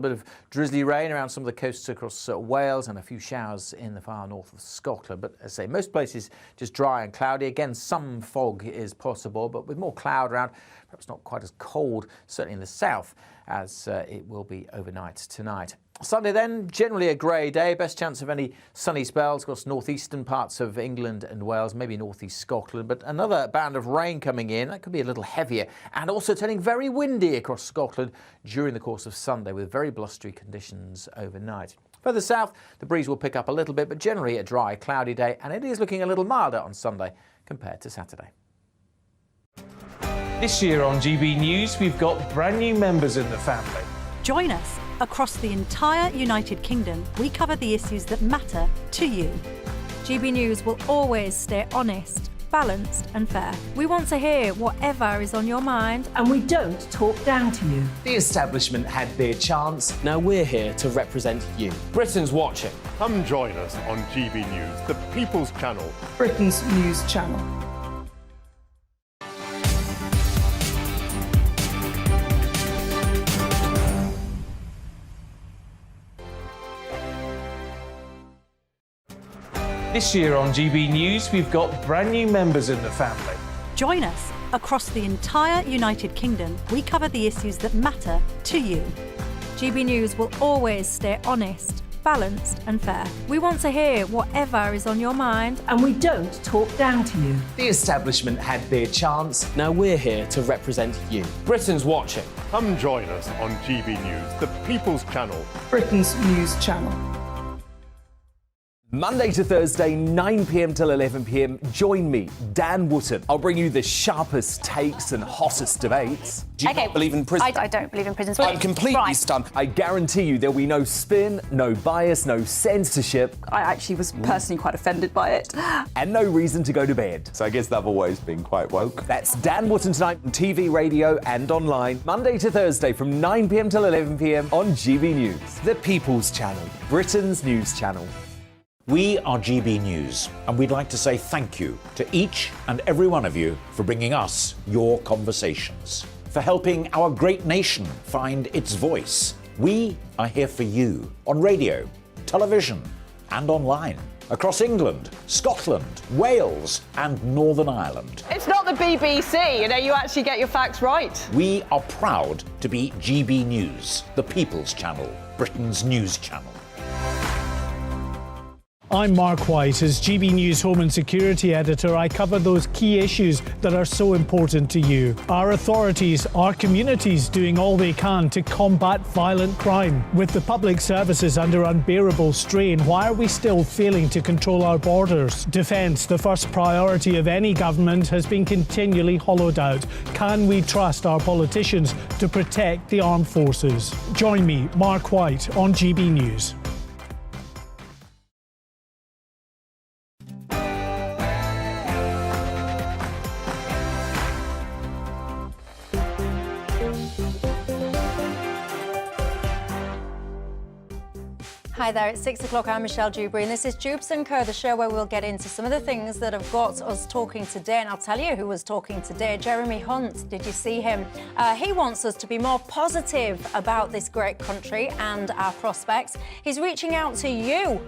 A bit of drizzly rain around some of the coasts across Wales and a few showers in the far north of Scotland. But as I say, most places just dry and cloudy. Again, some fog is possible, but with more cloud around, perhaps not quite as cold, certainly in the south, as it will be overnight tonight. Sunday then, generally a grey day, best chance of any sunny spells across northeastern parts of England and Wales, maybe northeast Scotland, but another band of rain coming in. That could be a little heavier and also turning very windy across Scotland during the course of Sunday with very blustery conditions overnight. Further south, the breeze will pick up a little bit, but generally a dry, cloudy day, and it is looking a little milder on Sunday compared to Saturday. This year on GB News, we've got brand new members in the family. Join us. Across the entire United Kingdom, we cover the issues that matter to you. GB News will always stay honest, balanced and fair. We want to hear whatever is on your mind. And we don't talk down to you. The establishment had their chance. Now we're here to represent you. Britain's watching. Come join us on GB News, the People's Channel. Britain's news channel. This year on GB News, we've got brand new members in the family. Join us. Across the entire United Kingdom, we cover the issues that matter to you. GB News will always stay honest, balanced and fair. We want to hear whatever is on your mind. And we don't talk down to you. The establishment had their chance. Now we're here to represent you. Britain's watching. Come join us on GB News, the People's Channel. Britain's news channel. Monday to Thursday, 9 p.m. till 11 p.m. Join me, Dan Wootton. I'll bring you the sharpest takes and hottest debates. Do you not believe in prison? I don't believe in prisons. I'm completely stunned. I guarantee you there'll be no spin, no bias, no censorship. I actually was personally quite offended by it. And no reason to go to bed. So I guess they've always been quite woke. That's Dan Wootton tonight on TV, radio and online. Monday to Thursday from 9 p.m. till 11 p.m. on GB News. The People's Channel, Britain's news channel. We are GB News, and we'd like to say thank you to each and every one of you for bringing us your conversations, for helping our great nation find its voice. We are here for you on radio, television and online, across England, Scotland, Wales and Northern Ireland. It's not the BBC, you actually get your facts right. We are proud to be GB News, the People's Channel, Britain's news channel. I'm Mark White. As GB News Home and Security Editor, I cover those key issues that are so important to you. Our authorities, our communities doing all they can to combat violent crime. With the public services under unbearable strain, why are we still failing to control our borders? Defence, the first priority of any government, has been continually hollowed out. Can we trust our politicians to protect the armed forces? Join me, Mark White, on GB News. Hi there, it's 6 o'clock. I'm Michelle Dewbs, and this is Dewbs & Co, the show where we'll get into some of the things that have got us talking today. And I'll tell you who was talking today. Jeremy Hunt, did you see him? He wants us to be more positive about this great country and our prospects. He's reaching out to you,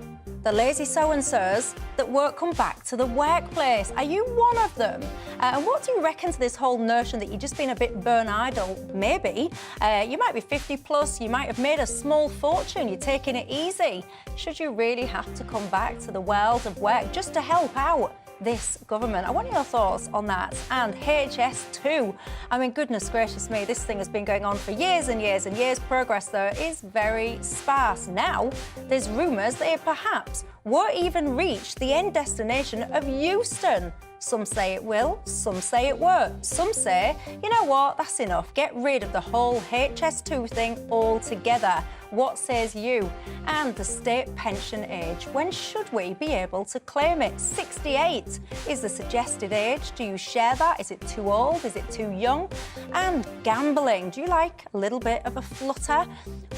the lazy so-and-sos that won't come back to the workplace. Are you one of them? And what do you reckon to this whole notion that you've just been a bit burn idle? Maybe. You might be 50 plus, you might have made a small fortune, you're taking it easy. Should you really have to come back to the world of work just to help out this government? I want your thoughts on that. And HS2, I mean, goodness gracious me, this thing has been going on for years and years and years. Progress, though, is very sparse. Now, there's rumours that it perhaps won't even reach the end destination of Euston. Some say it will, some say it won't. Some say, you know what, that's enough. Get rid of the whole HS2 thing altogether. What says you? And the state pension age. When should we be able to claim it? 68 is the suggested age. Do you share that? Is it too old? Is it too young? And gambling. Do you like a little bit of a flutter?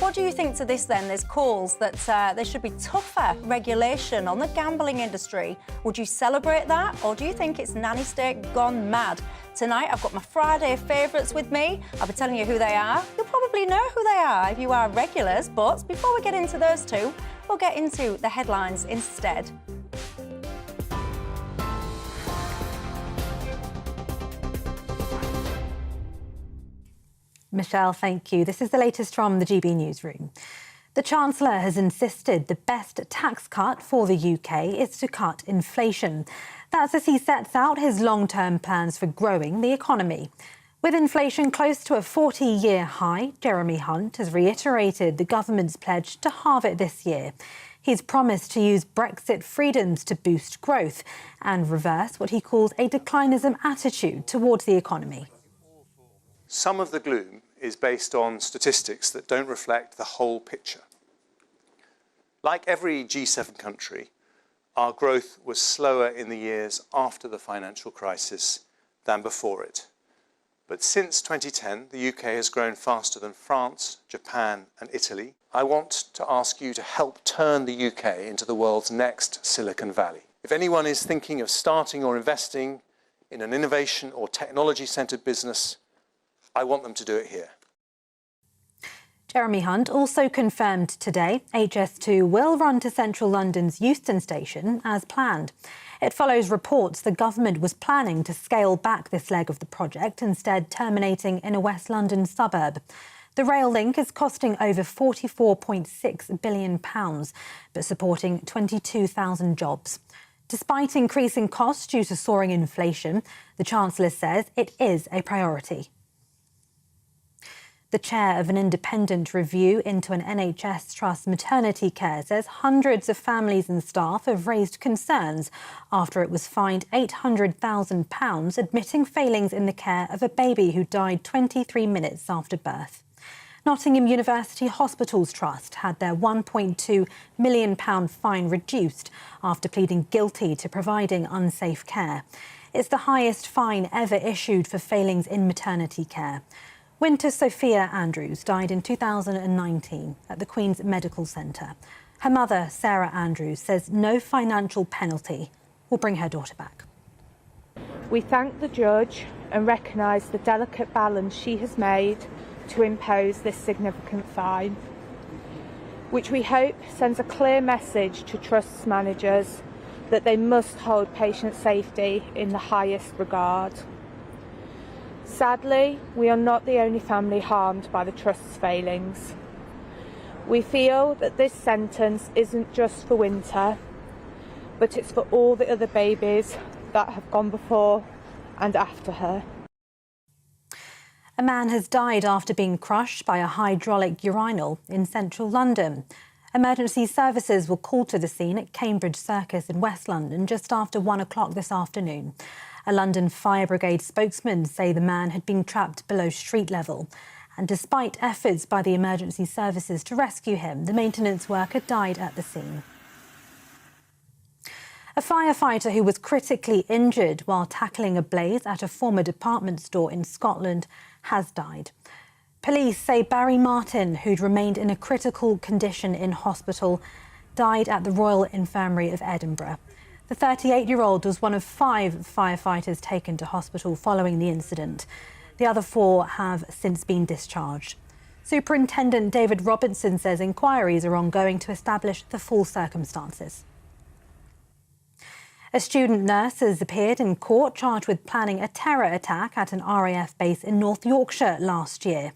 What do you think to this then? There's calls that there should be tougher regulation on the gambling industry. Would you celebrate that? Or do you think it's nanny state gone mad? Tonight, I've got my Friday favourites with me. I'll be telling you who they are. You'll probably know who they are if you are regulars, but before we get into those two, we'll get into the headlines instead. Michelle, thank you. This is the latest from the GB Newsroom. The Chancellor has insisted the best tax cut for the UK is to cut inflation. That's as he sets out his long-term plans for growing the economy. With inflation close to a 40-year high, Jeremy Hunt has reiterated the government's pledge to halve it this year. He's promised to use Brexit freedoms to boost growth and reverse what he calls a declinism attitude towards the economy. Some of the gloom is based on statistics that don't reflect the whole picture. Like every G7 country, our growth was slower in the years after the financial crisis than before it. But since 2010, the UK has grown faster than France, Japan and Italy. I want to ask you to help turn the UK into the world's next Silicon Valley. If anyone is thinking of starting or investing in an innovation or technology-centred business, I want them to do it here. Jeremy Hunt also confirmed today HS2 will run to central London's Euston station as planned. It follows reports the government was planning to scale back this leg of the project, instead terminating in a West London suburb. The rail link is costing over £44.6 billion, but supporting 22,000 jobs. Despite increasing costs due to soaring inflation, the Chancellor says it is a priority. The chair of an independent review into an NHS trust maternity care says hundreds of families and staff have raised concerns after it was fined £800,000 admitting failings in the care of a baby who died 23 minutes after birth. Nottingham University Hospitals Trust had their £1.2 million fine reduced after pleading guilty to providing unsafe care. It's the highest fine ever issued for failings in maternity care. Winter Sophia Andrews died in 2019 at the Queen's Medical Centre. Her mother, Sarah Andrews, says no financial penalty will bring her daughter back. We thank the judge and recognise the delicate balance she has made to impose this significant fine, which we hope sends a clear message to trusts managers that they must hold patient safety in the highest regard. Sadly, we are not the only family harmed by the Trust's failings. We feel that this sentence isn't just for Winter, but it's for all the other babies that have gone before and after her. A man has died after being crushed by a hydraulic urinal in central London. Emergency services were called to the scene at Cambridge Circus in West London just after 1 o'clock this afternoon. A London Fire Brigade spokesman say the man had been trapped below street level. And despite efforts by the emergency services to rescue him, the maintenance worker died at the scene. A firefighter who was critically injured while tackling a blaze at a former department store in Scotland has died. Police say Barry Martin, who'd remained in a critical condition in hospital, died at the Royal Infirmary of Edinburgh. The 38-year-old was one of 5 firefighters taken to hospital following the incident. The other 4 have since been discharged. Superintendent David Robinson says inquiries are ongoing to establish the full circumstances. A student nurse has appeared in court charged with planning a terror attack at an RAF base in North Yorkshire last year.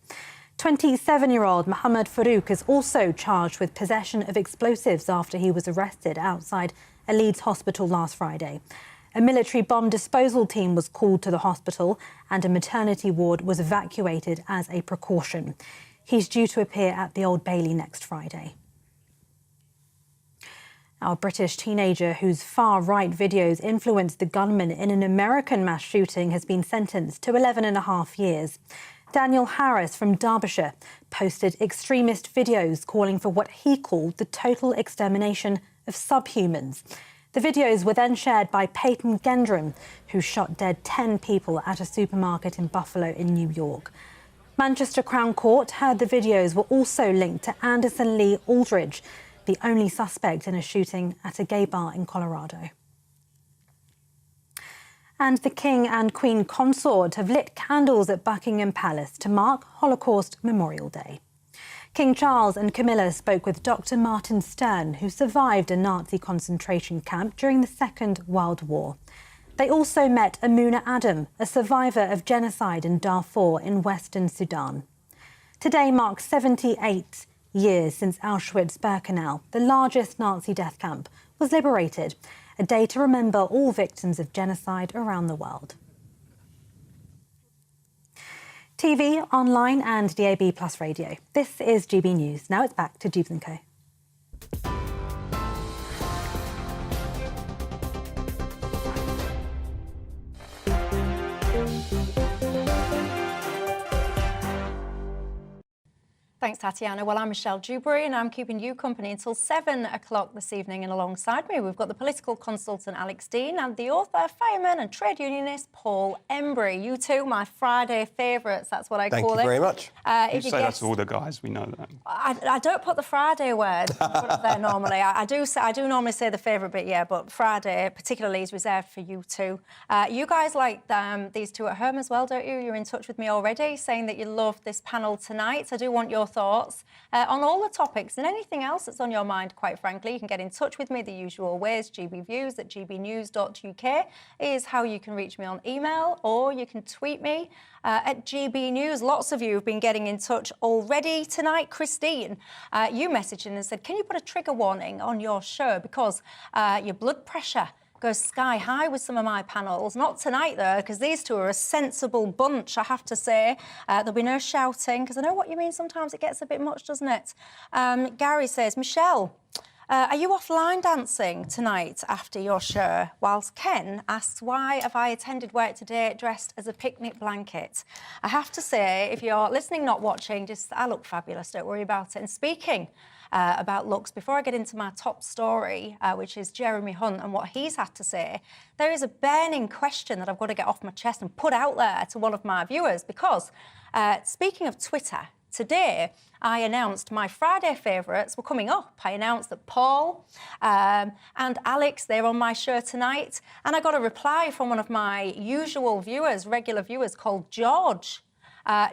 27-year-old Mohammed Farouk is also charged with possession of explosives after he was arrested outside a Leeds hospital last Friday. A military bomb disposal team was called to the hospital and a maternity ward was evacuated as a precaution. He's due to appear at the Old Bailey next Friday. Now, a British teenager whose far-right videos influenced the gunman in an American mass shooting has been sentenced to 11.5 years. Daniel Harris from Derbyshire posted extremist videos calling for what he called the total extermination of subhumans. The videos were then shared by Peyton Gendron, who shot dead 10 people at a supermarket in Buffalo in New York. Manchester Crown Court heard the videos were also linked to Anderson Lee Aldridge, the only suspect in a shooting at a gay bar in Colorado. And the King and Queen Consort have lit candles at Buckingham Palace to mark Holocaust Memorial Day. King Charles and Camilla spoke with Dr. Martin Stern, who survived a Nazi concentration camp during the Second World War. They also met Amuna Adam, a survivor of genocide in Darfur in Western Sudan. Today marks 78 years since Auschwitz-Birkenau, the largest Nazi death camp, was liberated, a day to remember all victims of genocide around the world. TV, online and DAB+ radio. This is GB News. Now it's back to Dewbs & Co. Thanks, Tatiana. Well, I'm Michelle Dewberry and I'm keeping you company until 7 o'clock this evening. And alongside me, we've got the political consultant Alex Dean and the author, fireman and trade unionist Paul Embry. You two, my Friday favourites, that's what I call it. Thank you very much. You say that to all the guys, we know that. I don't put the Friday word up there normally. I do normally say the favourite bit, yeah, but Friday particularly is reserved for you two. You guys like these two at home as well, don't you? You're in touch with me already, saying that you love this panel tonight. I do want your thoughts on all the topics and anything else that's on your mind, quite frankly. You can get in touch with me the usual ways. GBviews at gbnews.uk is how you can reach me on email, or you can tweet me at GBnews. Lots of you have been getting in touch already tonight. Christine, you messaged in and said, can you put a trigger warning on your show because your blood pressure goes sky high with some of my panels. Not tonight, though, because these two are a sensible bunch, I have to say. There'll be no shouting, because I know what you mean. Sometimes it gets a bit much, doesn't it? Gary says, Michelle, are you off line dancing tonight after your show? Whilst Ken asks, why have I attended work today dressed as a picnic blanket? I have to say, if you're listening, not watching, just I look fabulous, don't worry about it. And speaking about looks, before I get into my top story, which is Jeremy Hunt and what he's had to say, there is a burning question that I've got to get off my chest and put out there to one of my viewers, because speaking of Twitter, today I announced my Friday favourites were coming up. I announced that Paul and Alex, they're on my show tonight, and I got a reply from one of my usual viewers, regular viewers, called George.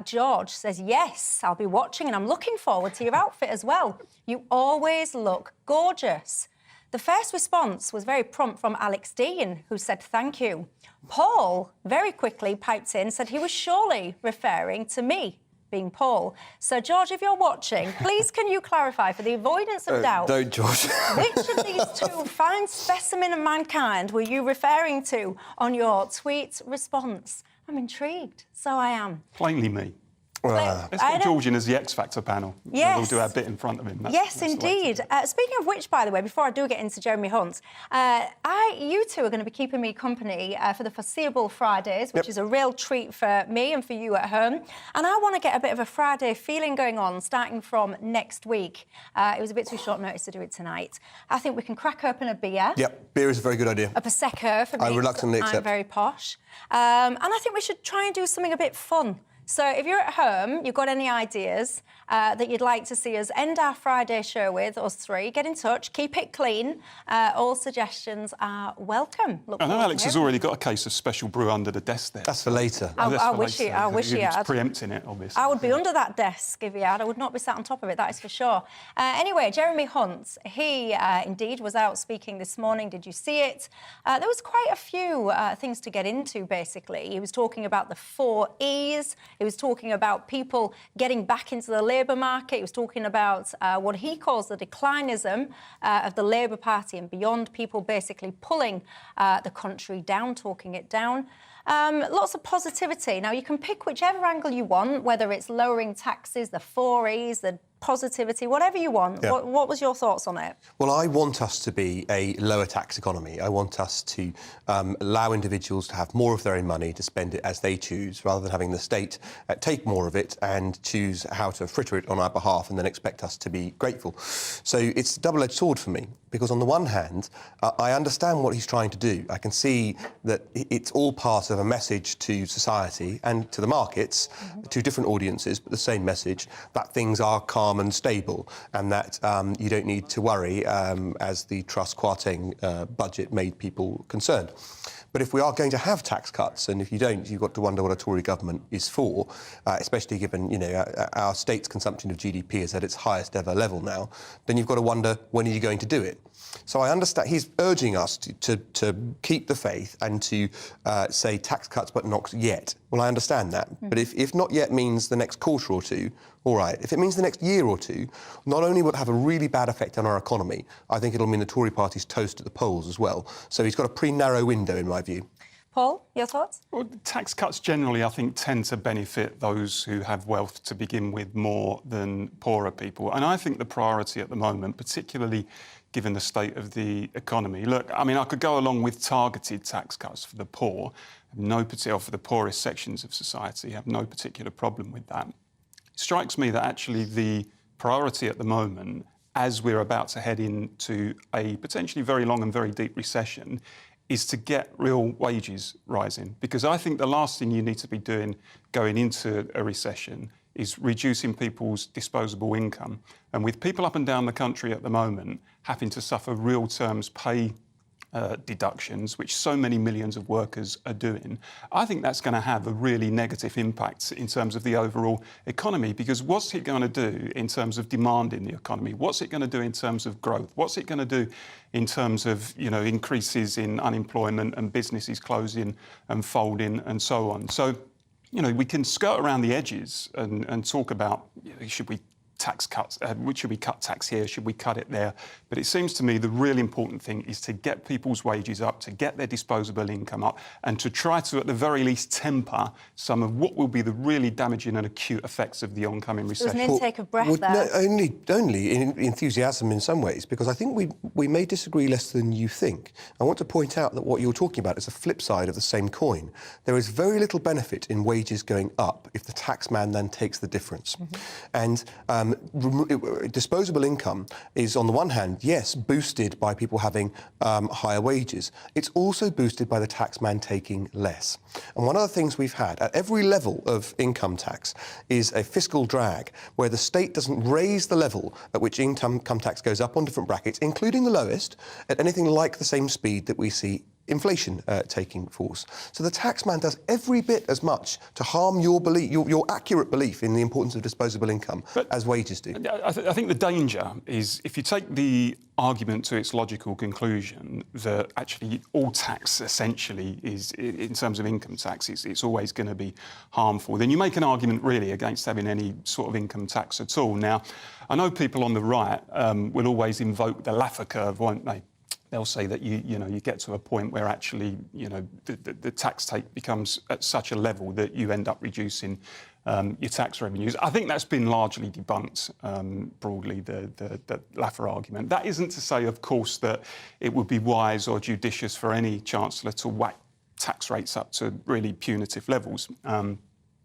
George says, yes, I'll be watching and I'm looking forward to your outfit as well. You always look gorgeous. The first response was very prompt from Alex Dean, who said thank you. Paul very quickly piped in, said he was surely referring to me, being Paul. So, George, if you're watching, please can you clarify, for the avoidance of doubt, Don't, George. which of these two fine specimen of mankind were you referring to on your tweet response? I'm intrigued. So I am. Plainly me. Let's get George in as the X Factor panel. Yes. We'll do our bit in front of him. Yes, indeed. Speaking of which, by the way, before I do get into Jeremy Hunt, you two are going to be keeping me company for the foreseeable Fridays, which is a real treat for me and for you at home. And I want to get a bit of a Friday feeling going on, starting from next week. It was a bit too short notice to do it tonight. I think we can crack open a beer. Yep, beer is a very good idea. A Prosecco for me. I reluctantly accept. I'm very posh. And I think we should try and do something a bit fun. So if you're at home, you've got any ideas that you'd like to see us end our Friday show with, us three, get in touch, keep it clean. All suggestions are welcome. I know Alex has already got a case of special brew under the desk there. That's for later. I wish he had. Preempting it, obviously. I would be under that desk if he had. I would not be sat on top of it, that is for sure. Anyway, Jeremy Hunt, he indeed was out speaking this morning. Did you see it? There was quite a few things to get into, basically. He was talking about the 4 E's. He was talking about people getting back into the Labour market. He was talking about what he calls the declinism of the Labour Party and beyond, people basically pulling the country down, talking it down. Lots of positivity. Now, you can pick whichever angle you want, whether it's lowering taxes, the 4 E's, the positivity, whatever you want. Yeah. What was your thoughts on it? Well, I want us to be a lower tax economy. I want us to allow individuals to have more of their own money to spend it as they choose, rather than having the state take more of it and choose how to fritter it on our behalf and then expect us to be grateful. So it's a double-edged sword for me, because on the one hand, I understand what he's trying to do. I can see that it's all part of a message to society and to the markets, to different audiences, but the same message, that things are calm calm and stable, and that you don't need to worry as the Truss Kwarteng budget made people concerned. But if we are going to have tax cuts, and if you don't, you've got to wonder what a Tory government is for, especially given, our state's consumption of GDP is at its highest ever level now, then you've got to wonder, when are you going to do it? So I understand he's urging us to keep the faith and to say tax cuts but not yet. Well, I understand that. But if not yet means the next quarter or two, all right. If it means the next year or two, not only will it have a really bad effect on our economy, I think it'll mean the Tory party's toast at the polls as well. So he's got a pretty narrow window, in my view. Paul, your thoughts? Well, tax cuts generally, I think, tend to benefit those who have wealth to begin with more than poorer people. And I think the priority at the moment, particularly given the state of the economy, look, I mean, I could go along with targeted tax cuts for the poor, or for the poorest sections of society, have no particular problem with that. It strikes me that actually the priority at the moment, as we're about to head into a potentially very long and very deep recession, is to get real wages rising. Because I think the last thing you need to be doing going into a recession is reducing people's disposable income. And with people up and down the country at the moment having to suffer real terms pay deductions, which so many millions of workers are doing, I think that's going to have a really negative impact in terms of the overall economy, because what's it going to do in terms of demand in the economy? What's it going to do in terms of growth? What's it going to do in terms of, increases in unemployment and businesses closing and folding and so on? So, we can skirt around the edges and talk about, should we tax cuts, should we cut tax here, should we cut it there? But it seems to me the really important thing is to get people's wages up, to get their disposable income up, and to try to, at the very least, temper some of what will be the really damaging and acute effects of the oncoming recession. There's an intake of breath there. No, only in enthusiasm in some ways, because I think we may disagree less than you think. I want to point out that what you're talking about is a flip side of the same coin. There is very little benefit in wages going up if the taxman then takes the difference. And disposable income is, on the one hand, yes, boosted by people having higher wages. It's also boosted by the taxman taking less. And one of the things we've had at every level of income tax is a fiscal drag, where the state doesn't raise the level at which income tax goes up on different brackets, including the lowest, at anything like the same speed that we see inflation taking force. So the taxman does every bit as much to harm your belief, your accurate belief in the importance of disposable income as wages do. I think the danger is, if you take the argument to its logical conclusion that actually all tax essentially is, in terms of income tax, it's always going to be harmful, then you make an argument really against having any sort of income tax at all. Now, I know people on the right will always invoke the Laffer curve, won't they? They'll say that you get to a point where actually the tax take becomes at such a level that you end up reducing your tax revenues. I think that's been largely debunked broadly, the Laffer argument. That isn't to say, of course, that it would be wise or judicious for any chancellor to whack tax rates up to really punitive levels.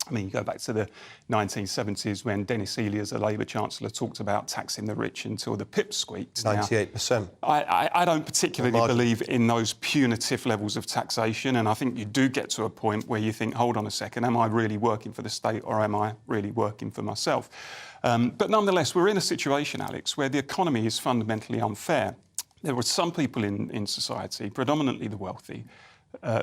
I mean, you go back to the 1970s when Dennis Ely, as a Labour Chancellor, talked about taxing the rich until the pips squeaked. 98%. I don't particularly believe in those punitive levels of taxation, and I think you do get to a point where you think, hold on a second, am I really working for the state or am I really working for myself? But nonetheless, we're in a situation, Alex, where the economy is fundamentally unfair. There were some people in society, predominantly the wealthy,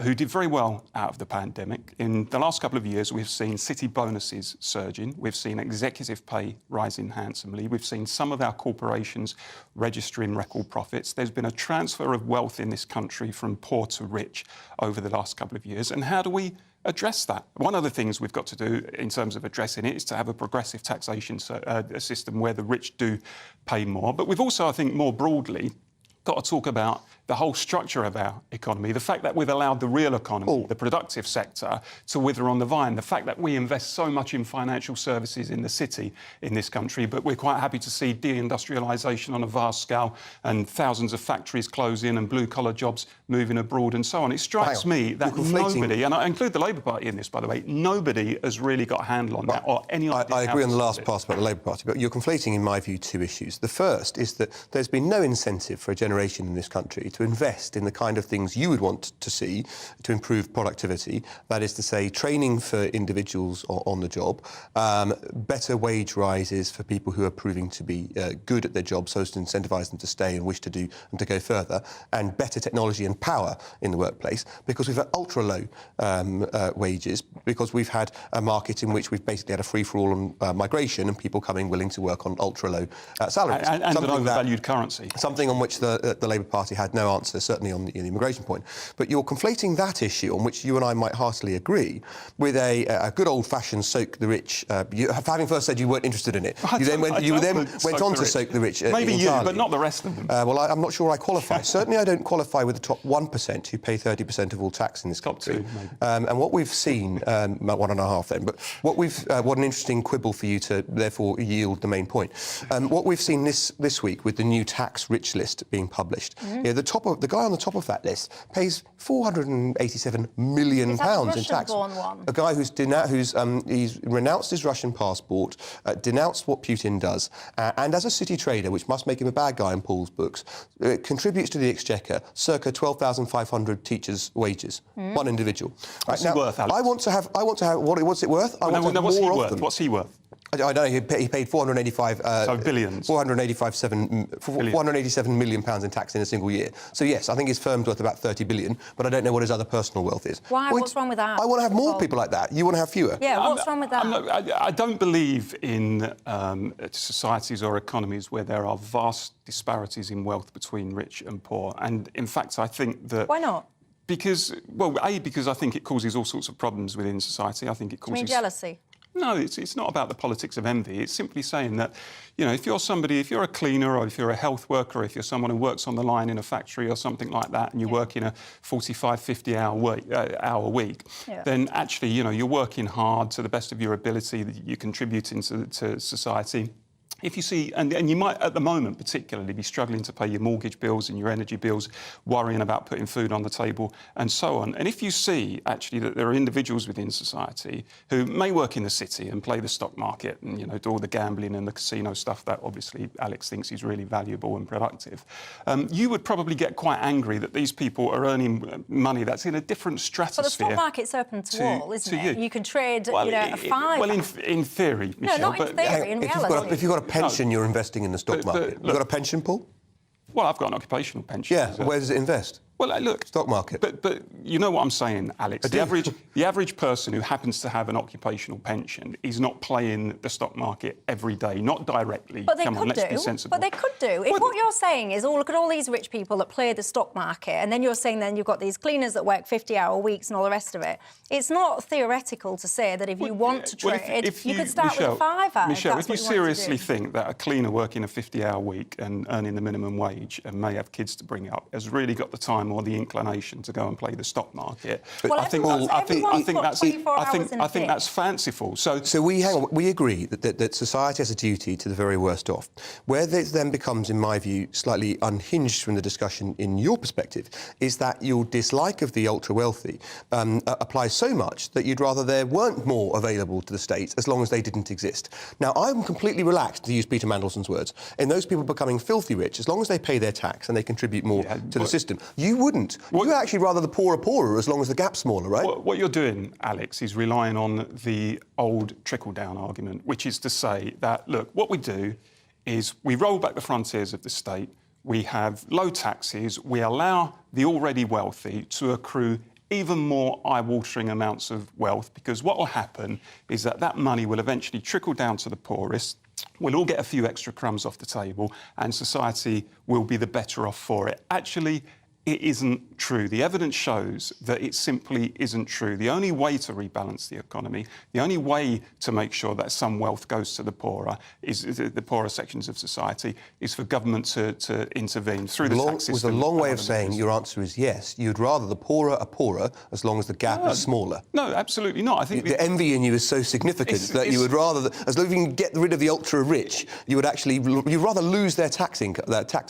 who did very well out of the pandemic. In the last couple of years, we've seen city bonuses surging. We've seen executive pay rising handsomely. We've seen some of our corporations registering record profits. There's been a transfer of wealth in this country from poor to rich over the last couple of years. And how do we address that? One of the things we've got to do in terms of addressing it is to have a progressive taxation system where the rich do pay more. But we've also, I think, more broadly, got to talk about the whole structure of our economy, the fact that we've allowed the real economy, the productive sector, to wither on the vine, the fact that we invest so much in financial services in the city in this country, but we're quite happy to see deindustrialisation on a vast scale and thousands of factories closing and blue-collar jobs moving abroad and so on. It strikes me that nobody, and I include the Labour Party in this, by the way, nobody has really got a handle on that or any idea. I agree on the last part about the Labour Party, but you're conflating, in my view, two issues. The first is that there's been no incentive for a generation in this country to invest in the kind of things you would want to see to improve productivity. That is to say, training for individuals on the job, better wage rises for people who are proving to be good at their job, so as to incentivise them to stay and wish to do and to go further, and better technology and power in the workplace, because we've had ultra low wages, because we've had a market in which we've basically had a free-for-all on migration and people coming willing to work on ultra low salaries. And an overvalued currency. Something on which the Labour Party had no answer, certainly on the immigration point. But you're conflating that issue, on which you and I might heartily agree, with a good old-fashioned soak the rich. Having first said you weren't interested in it, you then went on to soak the rich. Maybe entirely. you, but not the rest of them. Well, I'm not sure I qualify. Certainly I don't qualify with the top 1% who pay 30% of all tax in this country. Top 2, maybe. And what we've seen, 1.5 then, but what an interesting quibble for you to therefore yield the main point. What we've seen this week with the new tax rich list being published, the guy on the top of that list pays £487 million in tax. One? A guy who's he's renounced his Russian passport, denounced what Putin does, and as a city trader, which must make him a bad guy in Paul's books, contributes to the exchequer circa 12,500 teachers' wages, one individual. What's he worth, Alex? I want to have. What's it worth? I want what's more he of worth? them. What's he worth? I don't know. He paid 485. So billions. 487 million pounds in tax in a single year. So yes, I think his firm's worth about 30 billion, but I don't know what his other personal wealth is. Why? What's wrong with that? I want to have more people like that. You want to have fewer. Yeah. What's wrong with that? I don't believe in societies or economies where there are vast disparities in wealth between rich and poor. And in fact, I think that. Why not? Because I think it causes all sorts of problems within society. I think it causes. Do you mean jealousy? No, it's not about the politics of envy. It's simply saying that, if you're a cleaner or if you're a health worker, or if you're someone who works on the line in a factory or something like that, and you work in a 45, 50-hour week, then actually, you're working hard to the best of your ability, that you're contributing to society. If you see, and you might at the moment particularly be struggling to pay your mortgage bills and your energy bills, worrying about putting food on the table and so on. And if you see actually that there are individuals within society who may work in the city and play the stock market and do all the gambling and the casino stuff that obviously Alex thinks is really valuable and productive, you would probably get quite angry that these people are earning money that's in a different stratosphere. But the stock market's open to all, isn't it? You can trade, a five. Well, in theory, Michelle. No, not in theory, in reality. If you've got a pension, you're investing in the stock market. You've got a pension, Paul? Well, I've got an occupational pension. Yeah, where does it invest? Well, look, stock market. But you know what I'm saying, Alex. The average person who happens to have an occupational pension is not playing the stock market every day, not directly. But they Come on, could let's do. be sensible. But they could do. If what you're saying is, look at all these rich people that play the stock market, and then you're saying then you've got these cleaners that work 50-hour weeks and all the rest of it. It's not theoretical to say that if you want to trade, you could start with a fiver. Michelle, if you seriously think that a cleaner working a 50-hour week and earning the minimum wage and may have kids to bring up has really got the time or the inclination to go and play the stock market, well, I think that's fanciful. So we agree that society has a duty to the very worst off. Where this then becomes, in my view, slightly unhinged from the discussion in your perspective, is that your dislike of the ultra-wealthy applies so much that you'd rather there weren't more available to the state as long as they didn't exist. Now, I'm completely relaxed, to use Peter Mandelson's words, in those people becoming filthy rich as long as they pay their tax and they contribute more to the system. You wouldn't. You actually rather the poor are poorer as long as the gap's smaller, right? What you're doing, Alex, is relying on the old trickle-down argument, which is to say that, look, what we do is we roll back the frontiers of the state, we have low taxes, we allow the already wealthy to accrue even more eye-watering amounts of wealth, because what will happen is that money will eventually trickle down to the poorest. We'll all get a few extra crumbs off the table and society will be the better off for it. Actually, it isn't true. The evidence shows that it simply isn't true. The only way to rebalance the economy, the only way to make sure that some wealth goes to the poorer, the poorer sections of society, is for government to intervene through the tax system. With a long way of saying your answer is yes. You'd rather the poorer are poorer as long as the gap is smaller. No, absolutely not. I think the envy in you is so significant that you would rather, as long as you can get rid of the ultra-rich, you'd rather lose their tax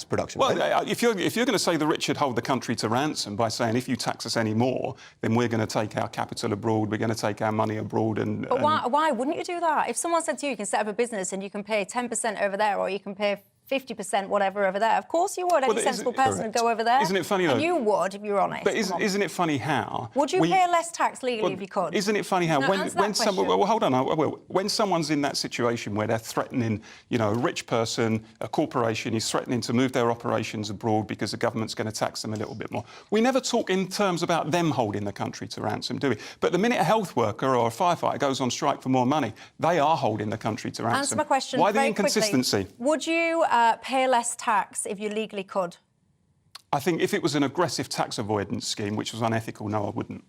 production. Well, right? if you're going to say the rich should hold the country to ransom by saying if you tax us any more, then we're going to take our capital abroad, we're going to take our money abroad. But why wouldn't you do that? If someone said to you, you can set up a business and you can pay 10% over there, or you can pay 50% whatever over there. Of course you would. Any sensible person would go over there. Isn't it funny, though? And you would, if you're honest. But isn't it funny how... Would you pay less tax legally if you could? Isn't it funny how when someone... Well, hold on. When someone's in that situation where they're threatening, you know, a rich person, a corporation is threatening to move their operations abroad because the government's going to tax them a little bit more. We never talk in terms about them holding the country to ransom, do we? But the minute a health worker or a firefighter goes on strike for more money, they are holding the country to ransom. Answer my question Why the very inconsistency? Quickly. Would you pay less tax if you legally could? I think if it was an aggressive tax avoidance scheme, which was unethical, no, I wouldn't.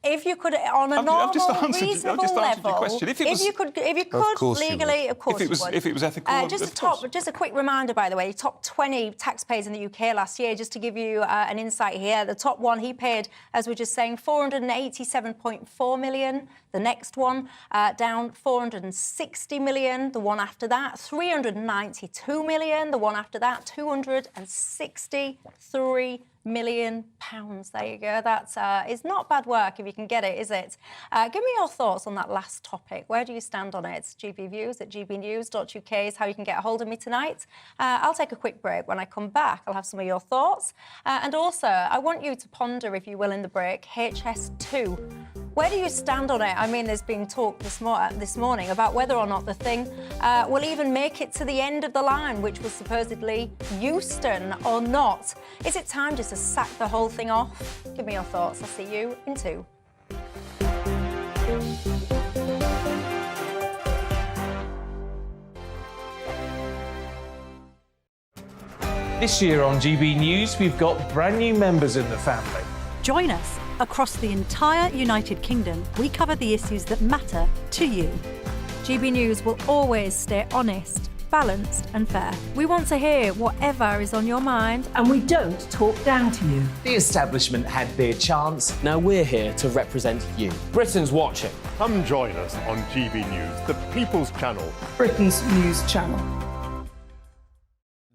If you could, on a normal, reasonable level, if you could legally, of course you would. If it was ethical, just a quick reminder, by the way, top 20 taxpayers in the UK last year, just to give you an insight here. The top one, he paid, as we were just saying, 487.4 million. The next one, down 460 million. The one after that, 392 million. The one after that, 263 £1 million. There you go. That's it's not bad work if you can get it, is it? Give me your thoughts on that last topic. Where do you stand on it? It's GBViews at gbnews.uk is how you can get a hold of me tonight. I'll take a quick break. When I come back, I'll have some of your thoughts. And also, I want you to ponder, if you will, in the break, HS2. Where do you stand on it? I mean, there's been talk this morning about whether or not the thing will even make it to the end of the line, which was supposedly Euston, or not. Is it time just to sack the whole thing off? Give me your thoughts. I'll see you in 2. This year on GB News, we've got brand new members in the family. Join us. Across the entire United Kingdom, we cover the issues that matter to you. GB News will always stay honest, balanced and fair. We want to hear whatever is on your mind. And we don't talk down to you. The establishment had their chance. Now we're here to represent you. Britain's watching. Come join us on GB News, the People's Channel. Britain's news channel.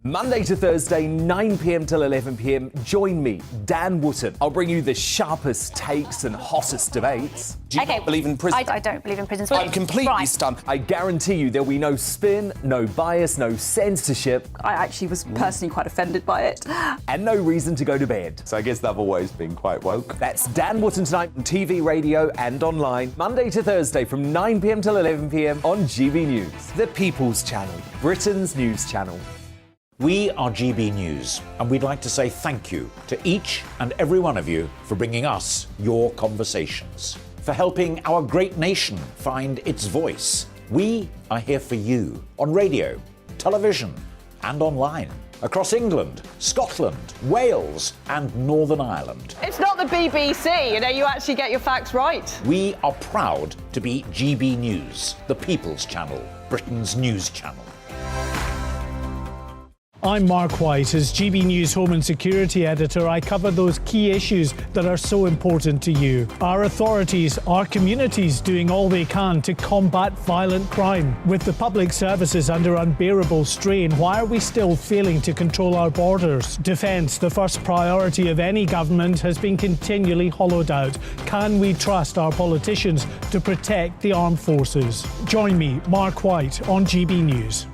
Monday to Thursday, 9 p.m. till 11 p.m. Join me, Dan Wootton. I'll bring you the sharpest takes and hottest debates. Do you not believe in prison? I don't believe in prison. I'm completely stunned. I guarantee you there'll be no spin, no bias, no censorship. I actually was personally quite offended by it. And no reason to go to bed. So I guess they've always been quite woke. That's Dan Wootton tonight on TV, radio and online. Monday to Thursday from 9 p.m. till 11 p.m. on GB News. The People's Channel, Britain's news channel. We are GB News, and we'd like to say thank you to each and every one of you for bringing us your conversations, for helping our great nation find its voice. We are here for you on radio, television and online, across England, Scotland, Wales and Northern Ireland. It's not the BBC, you know, you actually get your facts right. We are proud to be GB News, the People's Channel, Britain's news channel. I'm Mark White. As GB News Home and Security Editor, I cover those key issues that are so important to you. Our authorities, our communities doing all they can to combat violent crime. With the public services under unbearable strain, why are we still failing to control our borders? Defence, the first priority of any government, has been continually hollowed out. Can we trust our politicians to protect the armed forces? Join me, Mark White, on GB News.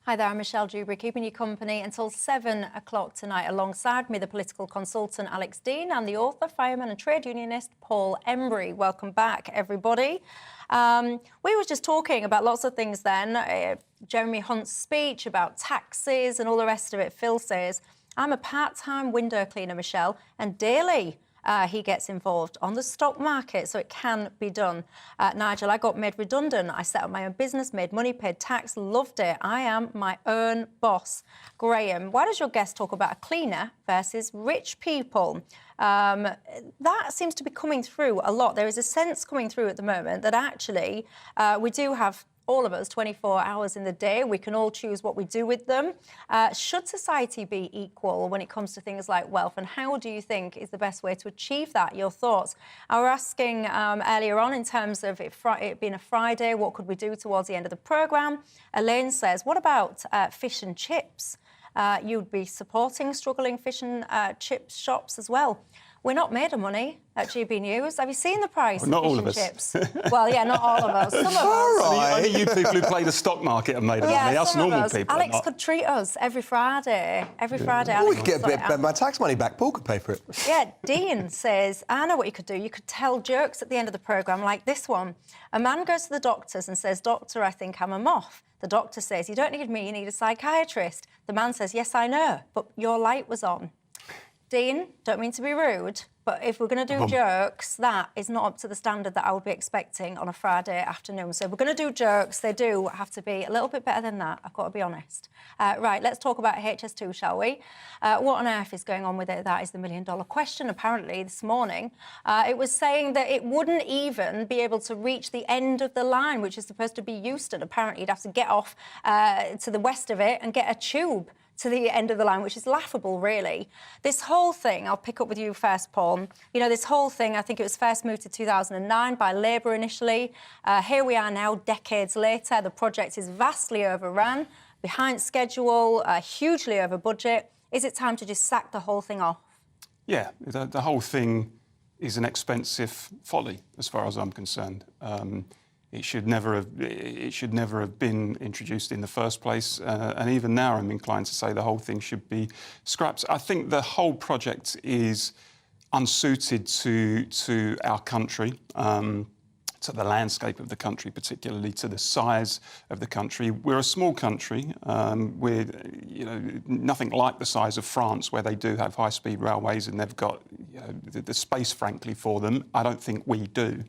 Hi there, I'm Michelle Dewbs, keeping you company until 7 o'clock tonight. Alongside me, the political consultant Alex Dean and the author, fireman and trade unionist Paul Embry. Welcome back, everybody. We were just talking about lots of things then. Jeremy Hunt's speech about taxes and all the rest of it. Phil says, I'm a part-time window cleaner, Michelle, and daily he gets involved on the stock market, so it can be done. Nigel, I got made redundant. I set up my own business, made money, paid tax, loved it. I am my own boss. Graham, why does your guest talk about a cleaner versus rich people? That seems to be coming through a lot. There is a sense coming through at the moment that actually we do have, all of us, 24 hours in the day. We can all choose what we do with them. Should society be equal when it comes to things like wealth? And how do you think is the best way to achieve that? Your thoughts? I was asking earlier on in terms of it being a Friday, what could we do towards the end of the programme? Elaine says, what about fish and chips? You'd be supporting struggling fish and chips shops as well. We're not made of money at GB News. Have you seen the price Well, not of all fish of and us. chips? Well, yeah, not all of us. Some of us. Only you people who play the stock market are made of money. Us some of normal us. people Alex are not. could treat us every Friday. Every Friday, We Alex could get a would bit sort it of my tax money back. Paul could pay for it. Yeah, Dean says, I know what you could do. You could tell jokes at the end of the programme, like this one. A man goes to the doctors and says, Doctor, I think I'm a moth. The doctor says, you don't need me, you need a psychiatrist. The man says, yes, I know, but your light was on. Dean, don't mean to be rude, but if we're going to do jokes, that is not up to the standard that I would be expecting on a Friday afternoon. So if we're going to do jokes, they do have to be a little bit better than that, I've got to be honest. Right, let's talk about HS2, shall we? What on earth is going on with it? That is the million-dollar question. Apparently, this morning, it was saying that it wouldn't even be able to reach the end of the line, which is supposed to be Euston. Apparently, you'd have to get off to the west of it and get a tube to the end of the line, which is laughable, really. This whole thing, I'll pick up with you first, Paul. You know, this whole thing, I think it was first moved to 2009 by Labour initially. Here we are now, decades later. The project is vastly overrun, behind schedule, hugely over budget. Is it time to just sack the whole thing off? Yeah, the whole thing is an expensive folly, as far as I'm concerned. It should never have been introduced in the first place, and even now I'm inclined to say the whole thing should be scrapped. I think the whole project is unsuited to our country, to the landscape of the country, particularly to the size of the country. We're a small country. We're nothing like the size of France, where they do have high-speed railways and they've got the space, frankly, for them. I don't think we do.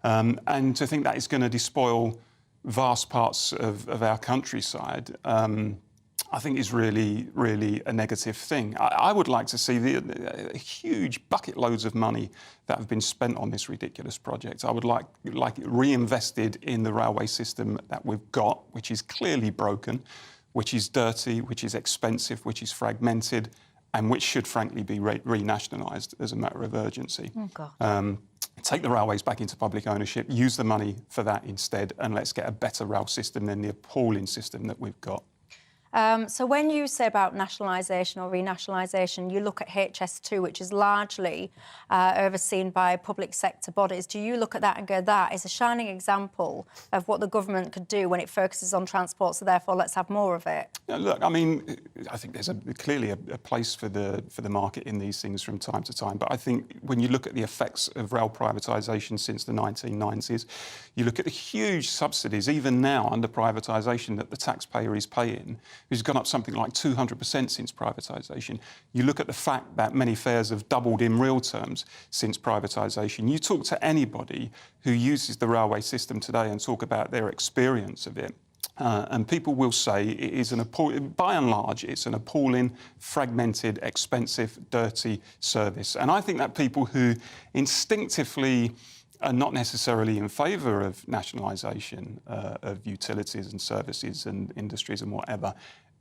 And to think that is going to despoil vast parts of our countryside, I think is really, really a negative thing. I would like to see the huge bucket loads of money that have been spent on this ridiculous project. I would like it reinvested in the railway system that we've got, which is clearly broken, which is dirty, which is expensive, which is fragmented, and which should, frankly, be renationalised as a matter of urgency. Oh, God. Take the railways back into public ownership, use the money for that instead, and let's get a better rail system than the appalling system that we've got. So when you say about nationalisation or renationalisation, you look at HS2, which is largely overseen by public sector bodies. Do you look at that and go, that is a shining example of what the government could do when it focuses on transport, so therefore let's have more of it? Yeah, look, I mean, I think there's clearly a place for the market in these things from time to time. But I think when you look at the effects of rail privatisation since the 1990s, you look at the huge subsidies, even now under privatisation, that the taxpayer is paying, who's gone up something like 200% since privatisation. You look at the fact that many fares have doubled in real terms since privatisation. You talk to anybody who uses the railway system today and talk about their experience of it, and people will say it is by and large, it's an appalling, fragmented, expensive, dirty service. And I think that people who instinctively are not necessarily in favour of nationalisation of utilities and services and industries and whatever,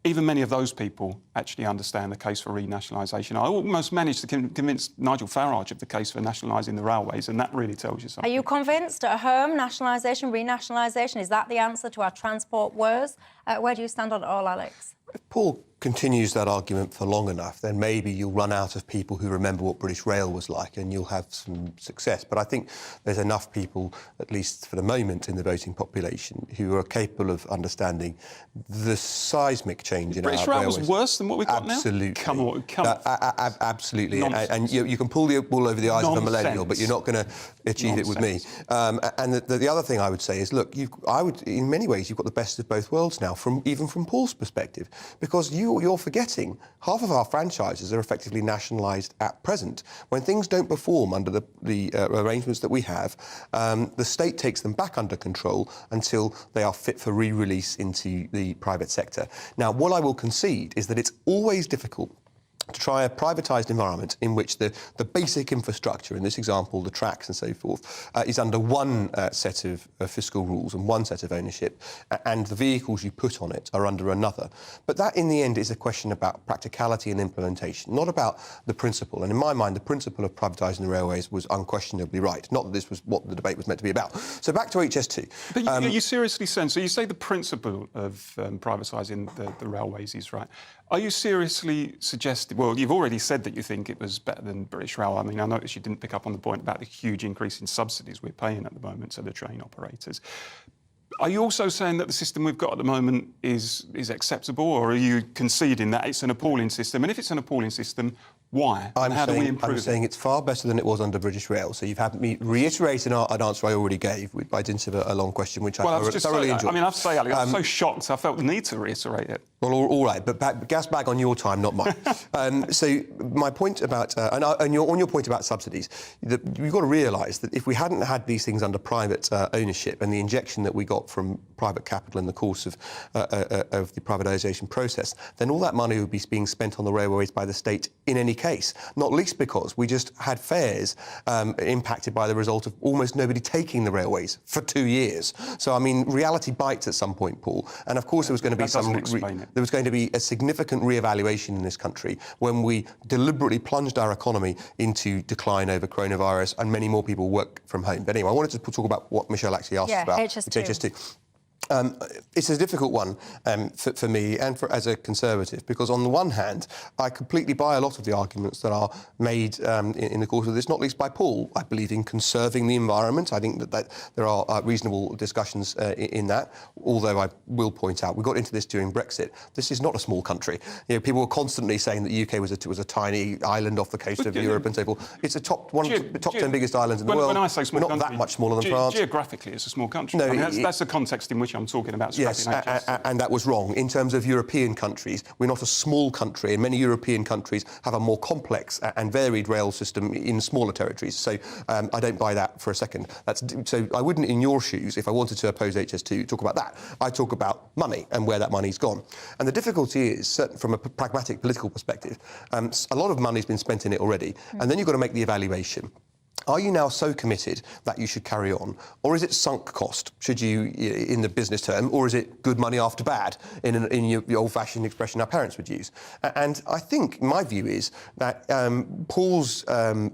even many of those people actually understand the case for renationalisation. I almost managed to convince Nigel Farage of the case for nationalising the railways, and that really tells you something. Are you convinced at home, nationalisation, renationalisation, is that the answer to our transport woes? Where do you stand on it all, Alex? If Paul continues that argument for long enough, then maybe you'll run out of people who remember what British Rail was like and you'll have some success. But I think there's enough people, at least for the moment in the voting population, who are capable of understanding the seismic change in British our Rail railways. was worse than what we've got now? Absolutely. Come on. Absolutely. Nonsense. And you can pull the wool over the eyes of a millennial, Nonsense. but you're not going to achieve it with me. And the other thing I would say is, look, in many ways, you've got the best of both worlds now, even from Paul's perspective, because you're forgetting half of our franchises are effectively nationalised at present. When things don't perform under the arrangements that we have, the state takes them back under control until they are fit for re-release into the private sector. Now, what I will concede is that it's always difficult to try a privatised environment in which the basic infrastructure, in this example, the tracks and so forth, is under one set of fiscal rules and one set of ownership, and the vehicles you put on it are under another. But that, in the end, is a question about practicality and implementation, not about the principle. And in my mind, the principle of privatising the railways was unquestionably right, not that this was what the debate was meant to be about. So back to HS2. But are you seriously saying, so you say the principle of privatising the railways is right. Are you seriously suggesting... Well, you've already said that you think it was better than British Rail. I mean, I noticed you didn't pick up on the point about the huge increase in subsidies we're paying at the moment to the train operators. Are you also saying that the system we've got at the moment is acceptable, or are you conceding that it's an appalling system? And if it's an appalling system, why? And how do we improve it? I'm saying it's far better than it was under British Rail. So you've had me reiterate an answer I already gave by dint of a long question, which I thoroughly enjoyed. I mean, I have to say, Alex, I'm so shocked I felt the need to reiterate it. Well, all right, but gas bag on your time, not mine. So my point about, on your point about subsidies, you've got to realise that if we hadn't had these things under private ownership and the injection that we got from private capital in the course of the privatisation process, then all that money would be being spent on the railways by the state in any case, not least because we just had fares impacted by the result of almost nobody taking the railways for 2 years. So, I mean, reality bites at some point, Paul, and of course there was going to be there was going to be a significant re-evaluation in this country when we deliberately plunged our economy into decline over coronavirus and many more people work from home. But anyway, I wanted to talk about what Michelle actually asked about. HS2. It's a difficult one for me and as a Conservative, because on the one hand, I completely buy a lot of the arguments that are made in the course of this, not least by Paul. I believe in conserving the environment. I think that there are reasonable discussions in that, although I will point out we got into this during Brexit. This is not a small country. You know, people were constantly saying that the UK was a tiny island off the coast of Europe and so forth. It's one of the top 10 biggest islands in the world. When I say small country, we're not that much smaller than France. Geographically, it's a small country. No, I mean, that's the context in which I'm talking about scrapping HS. And that was wrong. In terms of European countries, we're not a small country, and many European countries have a more complex and varied rail system in smaller territories. So I don't buy that for a second. So I wouldn't, in your shoes, if I wanted to oppose HS2, talk about that. I talk about money and where that money's gone. And the difficulty is, from a pragmatic political perspective, a lot of money's been spent in it already, and then you've got to make the evaluation. Are you now so committed that you should carry on? Or is it sunk cost, should you, in the business term, or is it good money after bad, in your old-fashioned expression our parents would use? And I think my view is that Paul's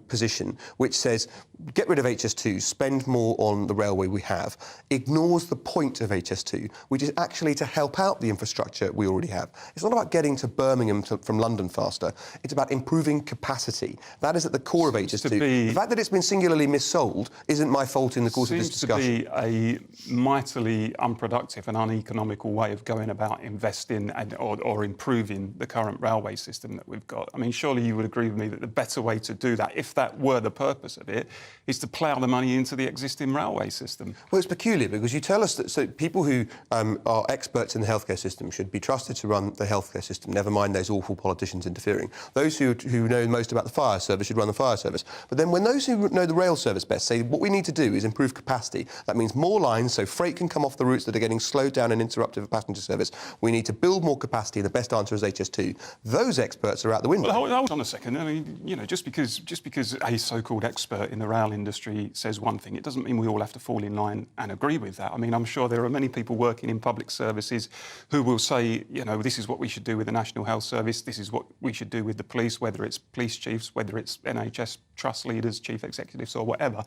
position, which says, get rid of HS2, spend more on the railway we have, ignores the point of HS2, which is actually to help out the infrastructure we already have. It's not about getting to Birmingham from London faster. It's about improving capacity. That is at the core of HS2. The fact that it's been singularly missold isn't my fault in the course of this discussion. Seems to be a mightily unproductive and uneconomical way of going about investing or improving the current railway system that we've got. I mean, surely you would agree with me that the better way to do that, if that were the purpose of it, is to plough the money into the existing railway system. Well, it's peculiar because you tell us that people who are experts in the healthcare system should be trusted to run the healthcare system, never mind those awful politicians interfering. Those who know most about the fire service should run the fire service. But then when those who know the rail service best say what we need to do is improve capacity, that means more lines so freight can come off the routes that are getting slowed down and interrupted for passenger service. We need to build more capacity, and the best answer is HS2. Those experts are out the window. Well, hold on a second. I mean, you know, just because a so-called expert in the rail industry says one thing, it doesn't mean we all have to fall in line and agree with that. I mean, I'm sure there are many people working in public services who will say, you know, this is what we should do with the National Health Service, this is what we should do with the police, whether it's police chiefs, whether it's NHS trust leaders, chief executives or whatever.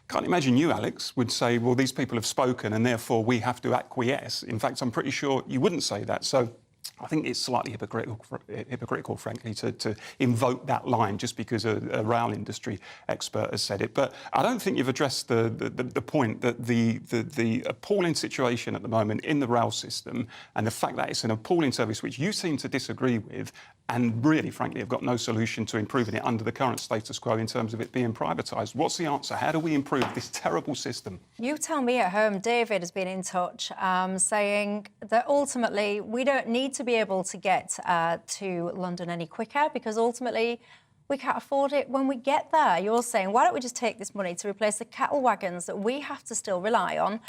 Can't imagine you, Alex, would say, well, these people have spoken and therefore we have to acquiesce. In fact, I'm pretty sure you wouldn't say that. So I think it's slightly hypocritical, frankly, to invoke that line just because a rail industry expert has said it. But I don't think you've addressed the point that the appalling situation at the moment in the rail system and the fact that it's an appalling service which you seem to disagree with and really, frankly, have got no solution to improving it under the current status quo in terms of it being privatised. What's the answer? How do we improve this terrible system? You tell me at home. David has been in touch saying that ultimately we don't need to be able to get to London any quicker because ultimately we can't afford it when we get there. You're saying, why don't we just take this money to replace the cattle wagons that we have to still rely on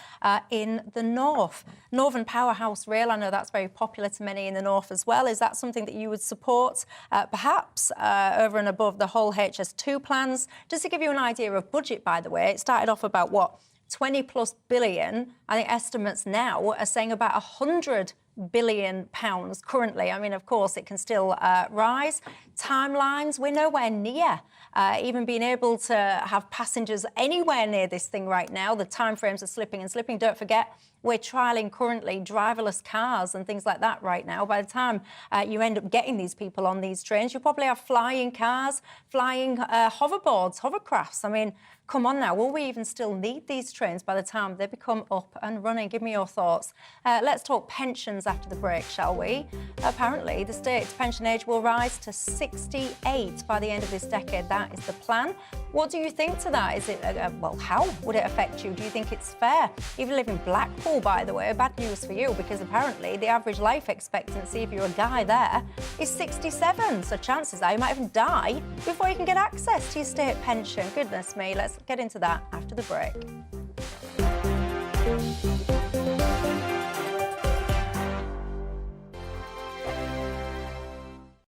in the north? Northern Powerhouse Rail, I know that's very popular to many in the north as well. Is that something that you would support, perhaps, over and above the whole HS2 plans? Just to give you an idea of budget, by the way, it started off about, what, 20+ billion. I think estimates now are saying about 100 billion currently. I mean, of course, it can still rise. Timelines, we're nowhere near even being able to have passengers anywhere near this thing right now. The timeframes are slipping and slipping. Don't forget, we're trialling currently driverless cars and things like that right now. By the time you end up getting these people on these trains, you'll probably have flying cars, flying hoverboards, hovercrafts. I mean, come on now, will we even still need these trains by the time they become up and running? Give me your thoughts. Let's talk pensions after the break, shall we? Apparently, the state's pension age will rise to 68 by the end of this decade. That is the plan. What do you think to that? Is it, well, how would it affect you? Do you think it's fair? If you live in Blackpool, by the way, bad news for you, because apparently the average life expectancy, if you're a guy there, is 67. So chances are you might even die before you can get access to your state pension. Goodness me, let's get into that after the break.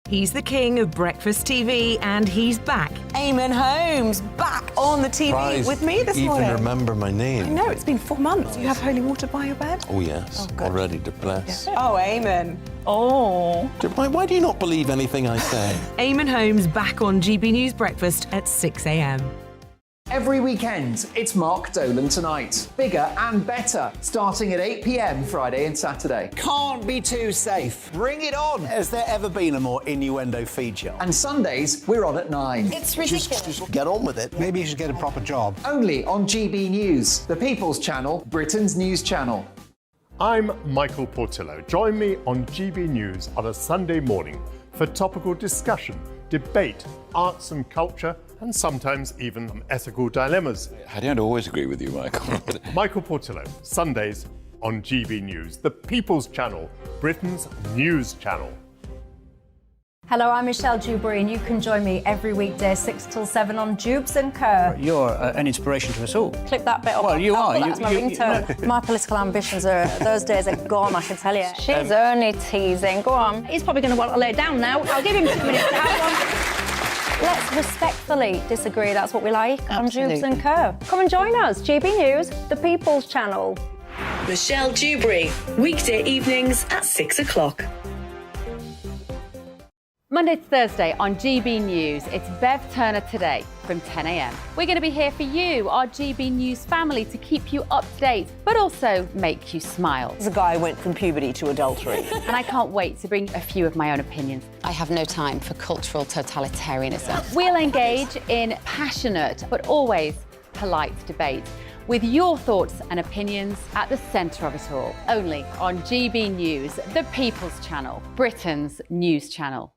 He's the king of breakfast TV, and he's back. Eamon Holmes, back on the TV with me this morning. You even remember my name. I know, it's been 4 months. You have holy water by your bed? Oh, yes. Already to bless. Yeah. Oh, Eamon. Oh. Why do you not believe anything I say? Eamon Holmes back on GB News Breakfast at 6 a.m. Every weekend, it's Mark Dolan Tonight. Bigger and better, starting at 8 p.m. Friday and Saturday. Can't be too safe. Bring it on. Has there ever been a more innuendo feature? And Sundays, we're on at 9. It's ridiculous. Just get on with it. Maybe you should get a proper job. Only on GB News, the People's Channel, Britain's news channel. I'm Michael Portillo. Join me on GB News on a Sunday morning for topical discussion, debate, arts and culture, and sometimes even ethical dilemmas. I don't always agree with you, Michael. Michael Portillo, Sundays on GB News, the People's Channel, Britain's news channel. Hello, I'm Michelle Dewbs, and you can join me every weekday 6 till 7 on Dewbs and Co. You're an inspiration to us all. Clip that bit up. Well, you are. That's my ringtone. My political ambitions those days are gone, I can tell you. She's only teasing. Go on. He's probably going to want to lay down now. I'll give him 2 minutes to have one. Let's respectfully disagree. That's what we like on Dewbs and Co. Come and join us. GB News, the People's Channel. Michelle Dewbs, weekday evenings at 6 o'clock. Monday to Thursday on GB News, it's Bev Turner Today from 10 a.m. We're going to be here for you, our GB News family, to keep you up to date, but also make you smile. The guy went from puberty to adultery. And I can't wait to bring a few of my own opinions. I have no time for cultural totalitarianism. We'll engage in passionate, but always polite debate, with your thoughts and opinions at the centre of it all. Only on GB News, the People's Channel, Britain's news channel.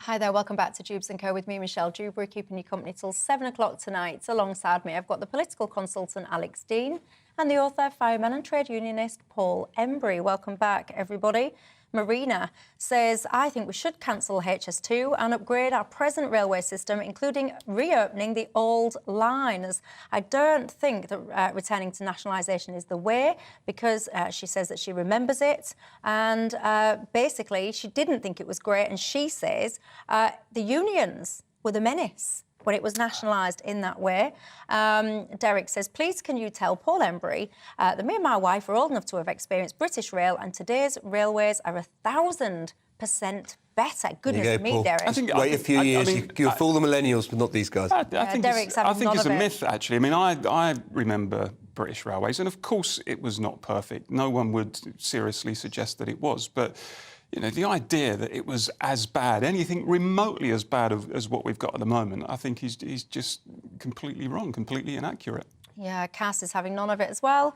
Hi there, welcome back to Dewbs & Co. with me, Michelle Dewbs, keeping you company till 7 o'clock tonight. Alongside me, I've got the political consultant Alex Dean and the author, fireman and trade unionist Paul Embry. Welcome back, everybody. Marina says, I think we should cancel HS2 and upgrade our present railway system, including reopening the old lines. I don't think that returning to nationalisation is the way, because she says that she remembers it. And basically, she didn't think it was great. And she says the unions were the menace when it was nationalised in that way. Derek says, please can you tell Paul Embry that me and my wife are old enough to have experienced British Rail, and today's railways are 1,000% better. Goodness me, Paul. Derek. Wait a few years, you'll fool the millennials, but not these guys. I think Derek's it's a myth, actually. I mean, I remember British Railways, and of course it was not perfect. No one would seriously suggest that it was, but you know, the idea that it was as bad, anything remotely as bad as what we've got at the moment, I think he's just completely wrong, completely inaccurate. Yeah, Cass is having none of it as well.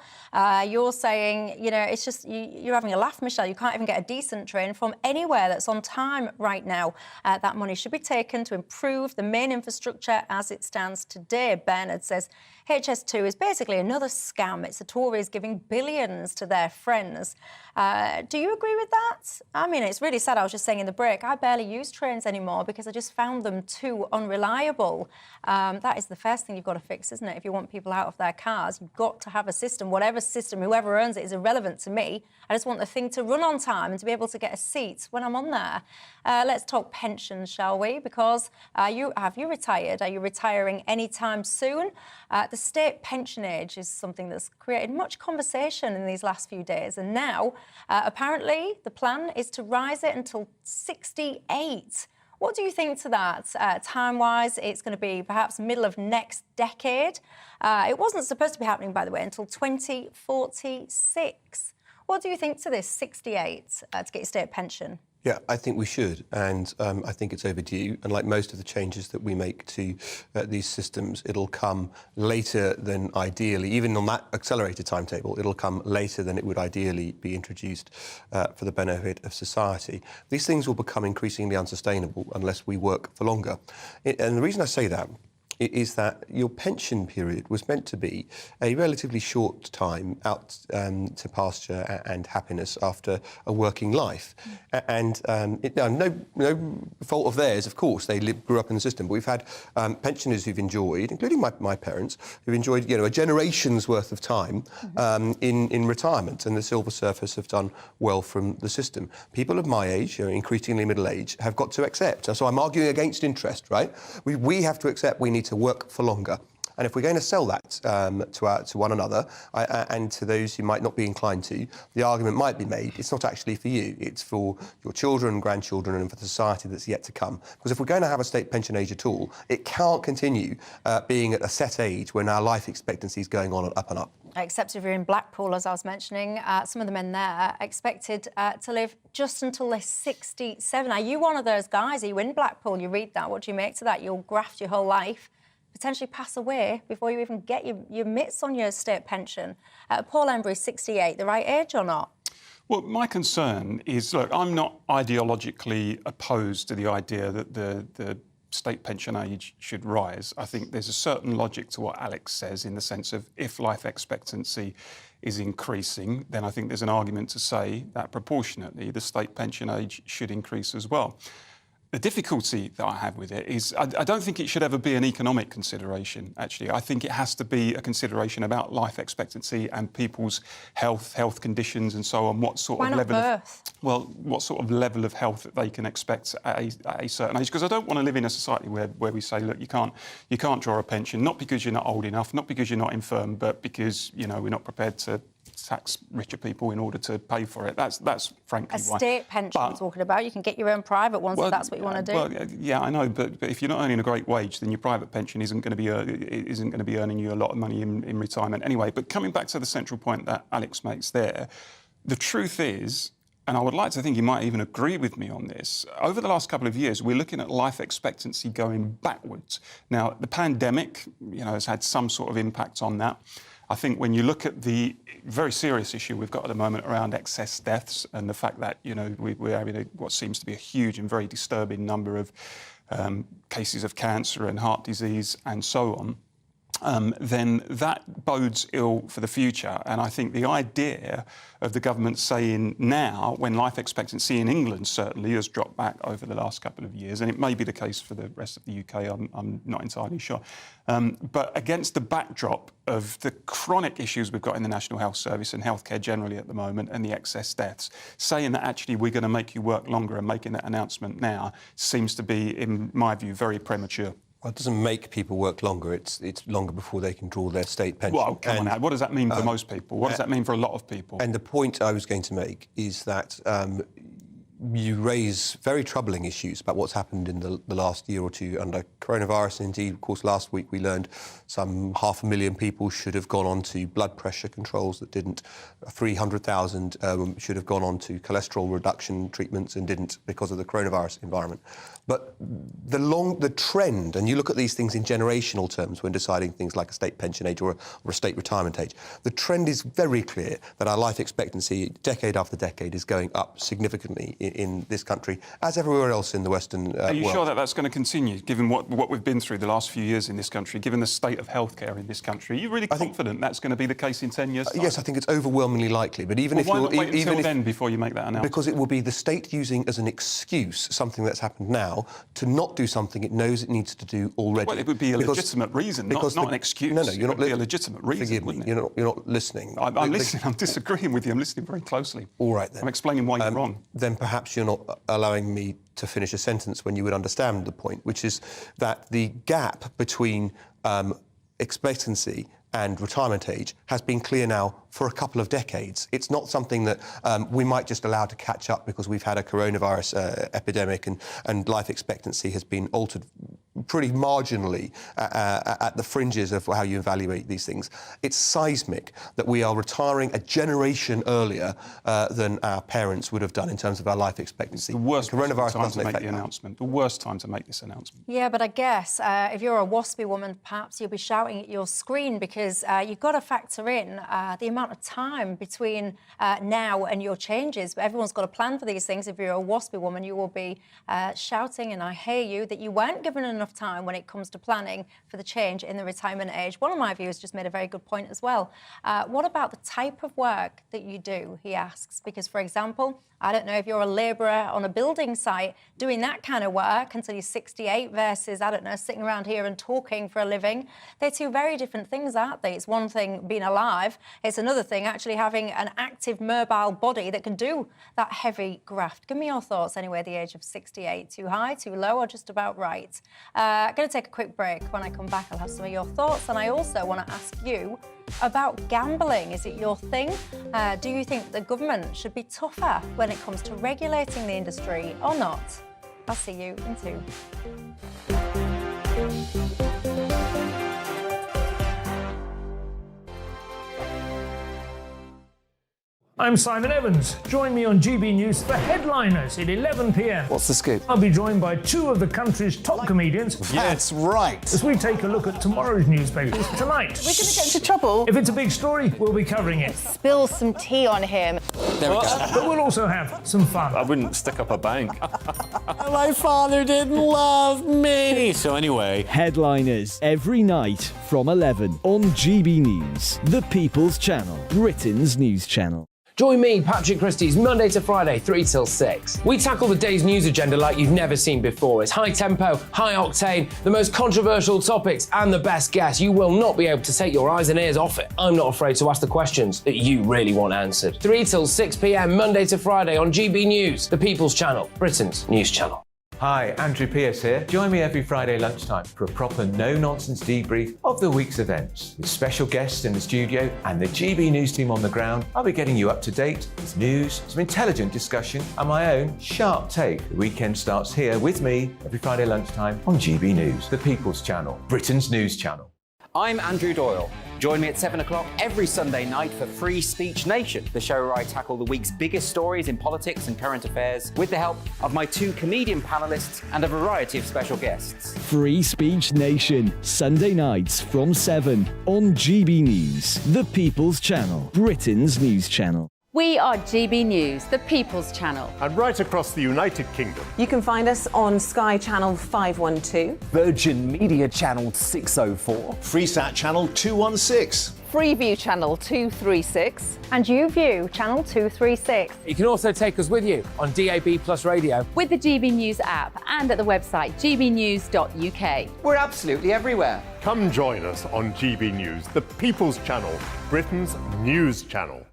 You're saying, you know, it's just, you're having a laugh, Michelle. You can't even get a decent train from anywhere that's on time right now. That money should be taken to improve the main infrastructure as it stands today. Bernard says, HS2 is basically another scam. It's the Tories giving billions to their friends. Do you agree with that? I mean, it's really sad. I was just saying in the break, I barely use trains anymore because I just found them too unreliable. That is the first thing you've got to fix, isn't it, if you want people out of off their cars. You've got to have a system. Whatever system, whoever earns it is irrelevant to me. I just want the thing to run on time and to be able to get a seat when I'm on there. Let's talk pensions, shall we? Because have you retired? Are you retiring anytime soon? The state pension age is something that's created much conversation in these last few days. And now, apparently, the plan is to rise it until 68. What do you think to that? Time-wise, it's going to be perhaps middle of next decade. It wasn't supposed to be happening, by the way, until 2046. What do you think to this 68 to get your state pension? Yeah, I think we should, and I think it's overdue. And like most of the changes that we make to these systems, it'll come later than ideally, even on that accelerated timetable, it'll come later than it would ideally be introduced for the benefit of society. These things will become increasingly unsustainable unless we work for longer. And the reason I say that is that your pension period was meant to be a relatively short time out to pasture and happiness after a working life. And no fault of theirs, of course, they grew up in the system. But we've had pensioners who've enjoyed, including my parents, who've enjoyed a generation's worth of time in retirement, and the civil service have done well from the system. People of my age, increasingly middle age, have got to accept. So I'm arguing against interest, right? We have to accept we need to work for longer. And if we're going to sell that to one another and to those who might not be inclined to, the argument might be made, it's not actually for you, it's for your children and grandchildren and for the society that's yet to come. Because if we're going to have a state pension age at all, it can't continue being at a set age when our life expectancy is going on up and up. Except if you're in Blackpool, as I was mentioning, some of the men there expected to live just until they're 67. Are you one of those guys? Are you in Blackpool? You read that. What do you make to that? You'll graft your whole life, potentially pass away before you even get your mitts on your state pension. Paul Embry, 68, the right age or not? Well, my concern is, look, I'm not ideologically opposed to the idea that the state pension age should rise. I think there's a certain logic to what Alex says in the sense of if life expectancy is increasing, then I think there's an argument to say that proportionately the state pension age should increase as well. The difficulty that I have with it is I don't think it should ever be an economic consideration, actually. I think it has to be a consideration about life expectancy and people's health conditions and so on, what sort of level of health that they can expect at a certain age. Because I don't want to live in a society where we say, look, you can't draw a pension, not because you're not old enough, not because you're not infirm, but because, we're not prepared to tax richer people in order to pay for it. That's frankly why. A state pension I'm talking about. You can get your own private ones if that's what you want to do. Well, yeah, I know, but if you're not earning a great wage, then your private pension isn't going to be earning you a lot of money in retirement anyway. But coming back to the central point that Alex makes there, the truth is, and I would like to think you might even agree with me on this, over the last couple of years, we're looking at life expectancy going backwards. Now, the pandemic, has had some sort of impact on that. I think when you look at the very serious issue we've got at the moment around excess deaths and the fact that, we're having what seems to be a huge and very disturbing number of cases of cancer and heart disease and so on, then that bodes ill for the future. And I think the idea of the government saying now, when life expectancy in England certainly has dropped back over the last couple of years, and it may be the case for the rest of the UK, I'm not entirely sure, but against the backdrop of the chronic issues we've got in the National Health Service and healthcare generally at the moment and the excess deaths, saying that actually we're going to make you work longer and making that announcement now seems to be, in my view, very premature. Well, it doesn't make people work longer. It's longer before they can draw their state pension. Well, come on now. What does that mean for most people? What does that mean for a lot of people? And the point I was going to make is that you raise very troubling issues about what's happened in the last year or two under coronavirus. And indeed, of course, last week we learned some 500,000 people should have gone on to blood pressure controls that didn't. 300,000 should have gone on to cholesterol reduction treatments and didn't because of the coronavirus environment. But the trend, and you look at these things in generational terms when deciding things like a state pension age or a state retirement age, the trend is very clear that our life expectancy, decade after decade, is going up significantly in this country, as everywhere else in the Western world. Are you sure that that's going to continue, given what we've been through the last few years in this country, given the state of healthcare in this country? Are you really confident that's going to be the case in 10 years' time? Yes, I think it's overwhelmingly likely. But even why not wait until then before you make that announcement? Because it will be the state using as an excuse something that's happened now to not do something it knows it needs to do already. Well, it would be a legitimate reason, not an excuse. No, you're not. It would be a legitimate reason. Forgive me, you're not listening. I'm listening. I'm disagreeing with you. I'm listening very closely. All right, then. I'm explaining why you're wrong. Then perhaps you're not allowing me to finish a sentence when you would understand the point, which is that the gap between expectancy and retirement age has been clear now for a couple of decades. It's not something that we might just allow to catch up because we've had a coronavirus epidemic and life expectancy has been altered pretty marginally at the fringes of how you evaluate these things. It's seismic that we are retiring a generation earlier than our parents would have done in terms of our life expectancy. The worst coronavirus time doesn't to make affect the that. announcement. The worst time to make this announcement. Yeah, but I guess if you're a waspy woman, perhaps you'll be shouting at your screen because you've got to factor in the amount of time between now and your changes. But everyone's got a plan for these things. If you're a waspy woman, you will be shouting, and I hear you, that you weren't given enough time when it comes to planning for the change in the retirement age. One of my viewers just made a very good point as well. What about the type of work that you do, he asks? Because, for example, I don't know if you're a labourer on a building site doing that kind of work until you're 68 versus, I don't know, sitting around here and talking for a living. They're two very different things, aren't they? It's one thing being alive. It's another thing actually having an active, mobile body that can do that heavy graft. Give me your thoughts anyway, the age of 68. Too high, too low, or just about right? I'm going to take a quick break. When I come back, I'll have some of your thoughts. And I also want to ask you about gambling. Is it your thing? Do you think the government should be tougher when it comes to regulating the industry or not? I'll see you in 2. I'm Simon Evans. Join me on GB News for Headliners at 11 p.m. What's the scoop? I'll be joined by 2 of the country's top comedians. That's right. As we take a look at tomorrow's newspapers tonight. We're going to get into trouble. If it's a big story, we'll be covering it. Spill some tea on him. There we go. But we'll also have some fun. I wouldn't stick up a bank. My father didn't love me. So anyway, Headliners every night from 11 on GB News, the People's Channel, Britain's news channel. Join me, Patrick Christie's Monday to Friday, 3 till 6. We tackle the day's news agenda like you've never seen before. It's high tempo, high octane, the most controversial topics, and the best guests. You will not be able to take your eyes and ears off it. I'm not afraid to ask the questions that you really want answered. 3 till 6 p.m, Monday to Friday on GB News, the People's Channel, Britain's news channel. Hi, Andrew Pierce here. Join me every Friday lunchtime for a proper no-nonsense debrief of the week's events. With special guests in the studio and the GB News team on the ground, I'll be getting you up to date with news, some intelligent discussion, and my own sharp take. The weekend starts here with me every Friday lunchtime on GB News, the People's Channel, Britain's news channel. I'm Andrew Doyle. Join me at 7 o'clock every Sunday night for Free Speech Nation, the show where I tackle the week's biggest stories in politics and current affairs with the help of my 2 comedian panellists and a variety of special guests. Free Speech Nation, Sunday nights from 7 on GB News, the People's Channel, Britain's news channel. We are GB News, the People's Channel. And right across the United Kingdom. You can find us on Sky Channel 512, Virgin Media Channel 604, Freesat Channel 216. Freeview Channel 236, and YouView Channel 236. You can also take us with you on DAB Plus Radio, with the GB News app and at the website gbnews.uk. We're absolutely everywhere. Come join us on GB News, the People's Channel, Britain's news channel.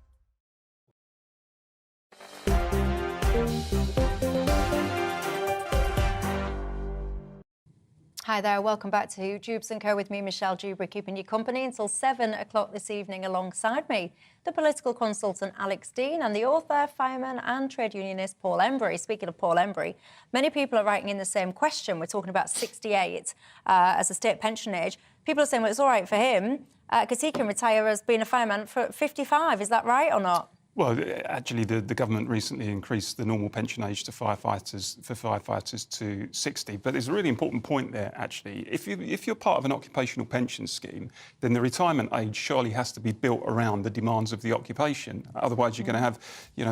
Hi there, welcome back to Dewbs & Co with me, Michelle Dewberry, keeping you company until 7 o'clock this evening. Alongside me, the political consultant Alex Dean and the author, fireman and trade unionist Paul Embry. Speaking of Paul Embry, many people are writing in the same question. We're talking about 68 as a state pension age. People are saying, well, it's all right for him because he can retire as being a fireman for 55. Is that right or not? Well, actually, the government recently increased the normal pension age to firefighters to 60. But there's a really important point there, actually. If you're part of an occupational pension scheme, then the retirement age surely has to be built around the demands of the occupation. Otherwise, you're going to have,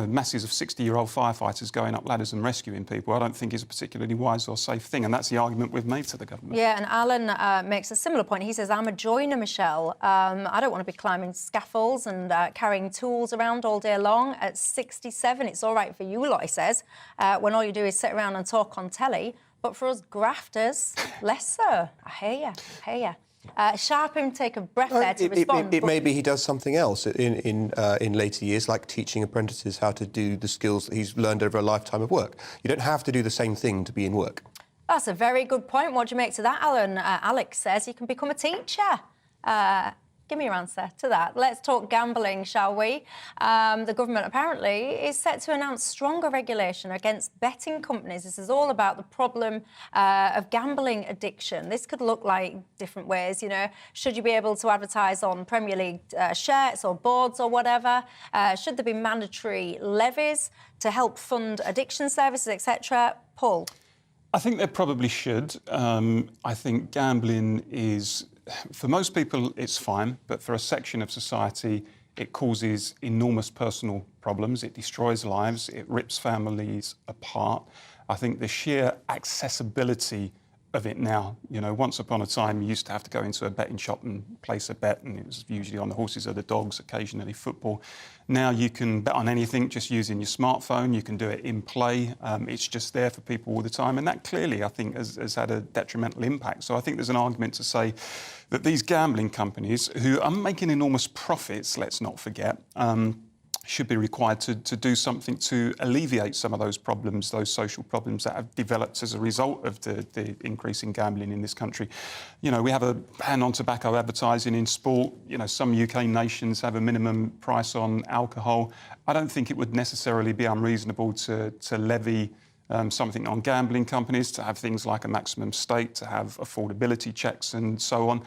masses of 60-year-old firefighters going up ladders and rescuing people. I don't think is a particularly wise or safe thing, and that's the argument we've made to the government. Yeah, and Alan makes a similar point. He says, I'm a joiner, Michelle. I don't want to be climbing scaffolds and carrying tools around all day long. At 67, it's all right for you lot, he says, when all you do is sit around and talk on telly. But for us grafters, less so. I hear you. Sharp intake of breath there to respond. Maybe he does something else in later years, like teaching apprentices how to do the skills that he's learned over a lifetime of work. You don't have to do the same thing to be in work. That's a very good point. What do you make to that, Alan? Alex says you can become a teacher. Give me your answer to that. Let's talk gambling, shall we? The government apparently is set to announce stronger regulation against betting companies. This is all about the problem of gambling addiction. This could look like different ways, Should you be able to advertise on Premier League shirts or boards or whatever? Should there be mandatory levies to help fund addiction services, etc.? Paul? I think there probably should. I think gambling is... For most people, it's fine, but for a section of society, it causes enormous personal problems. It destroys lives. It rips families apart. I think the sheer accessibility of it now, once upon a time, you used to have to go into a betting shop and place a bet, and it was usually on the horses or the dogs, occasionally football. Now you can bet on anything just using your smartphone. You can do it in play. It's just there for people all the time. And that clearly, I think, has had a detrimental impact. So I think there's an argument to say that these gambling companies, who are making enormous profits, let's not forget, should be required to do something to alleviate some of those problems, those social problems that have developed as a result of the increase in gambling in this country. We have a ban on tobacco advertising in sport. Some UK nations have a minimum price on alcohol. I don't think it would necessarily be unreasonable to levy something on gambling companies, to have things like a maximum stake, to have affordability checks and so on.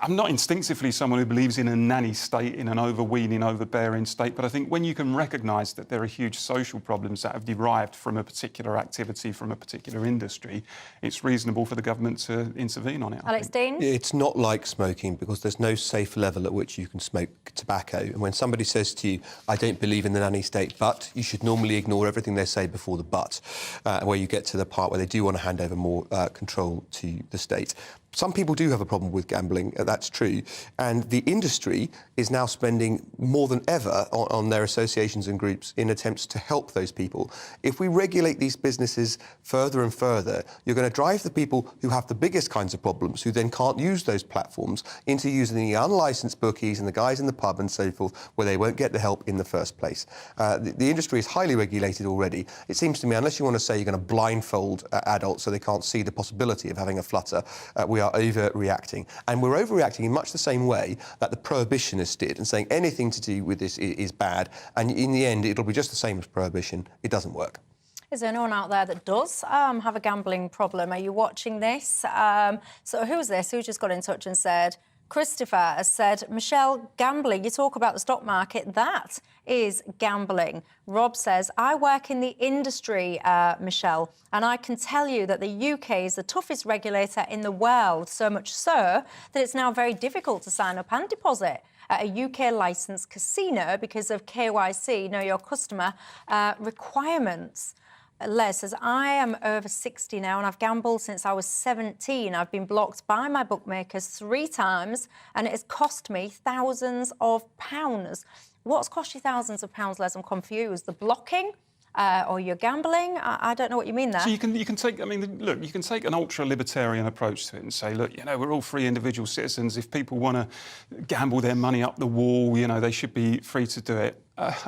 I'm not instinctively someone who believes in a nanny state, in an overweening, overbearing state, but I think when you can recognise that there are huge social problems that have derived from a particular activity, from a particular industry, it's reasonable for the government to intervene on it. Alex Dean? It's not like smoking because there's no safe level at which you can smoke tobacco. And when somebody says to you, I don't believe in the nanny state, but, you should normally ignore everything they say before the but, where you get to the part where they do want to hand over more control to the state. Some people do have a problem with gambling, that's true. And the industry is now spending more than ever on their associations and groups in attempts to help those people. If we regulate these businesses further and further, you're going to drive the people who have the biggest kinds of problems, who then can't use those platforms, into using the unlicensed bookies and the guys in the pub and so forth, where they won't get the help in the first place. The industry is highly regulated already. It seems to me, unless you want to say you're going to blindfold adults so they can't see the possibility of having a flutter, we are overreacting. And we're overreacting in much the same way that the prohibitionists did, and saying anything to do with this is bad. And in the end, it'll be just the same as prohibition. It doesn't work. Is there anyone out there that does have a gambling problem? Are you watching this? So who's this? Who just got in touch and said... Christopher has said, Michelle, gambling, you talk about the stock market, that is gambling. Rob says, I work in the industry, Michelle, and I can tell you that the UK is the toughest regulator in the world, so much so that it's now very difficult to sign up and deposit at a UK licensed casino because of KYC, know your customer, requirements. Les says, I am over 60 now and I've gambled since I was 17. I've been blocked by my bookmakers 3 times and it has cost me thousands of pounds. What's cost you thousands of pounds, Les? I'm confused. The blocking or you're gambling? I don't know what you mean there. So you can take, look, you can take an ultra-libertarian approach to it and say, look, we're all free individual citizens. If people want to gamble their money up the wall, they should be free to do it.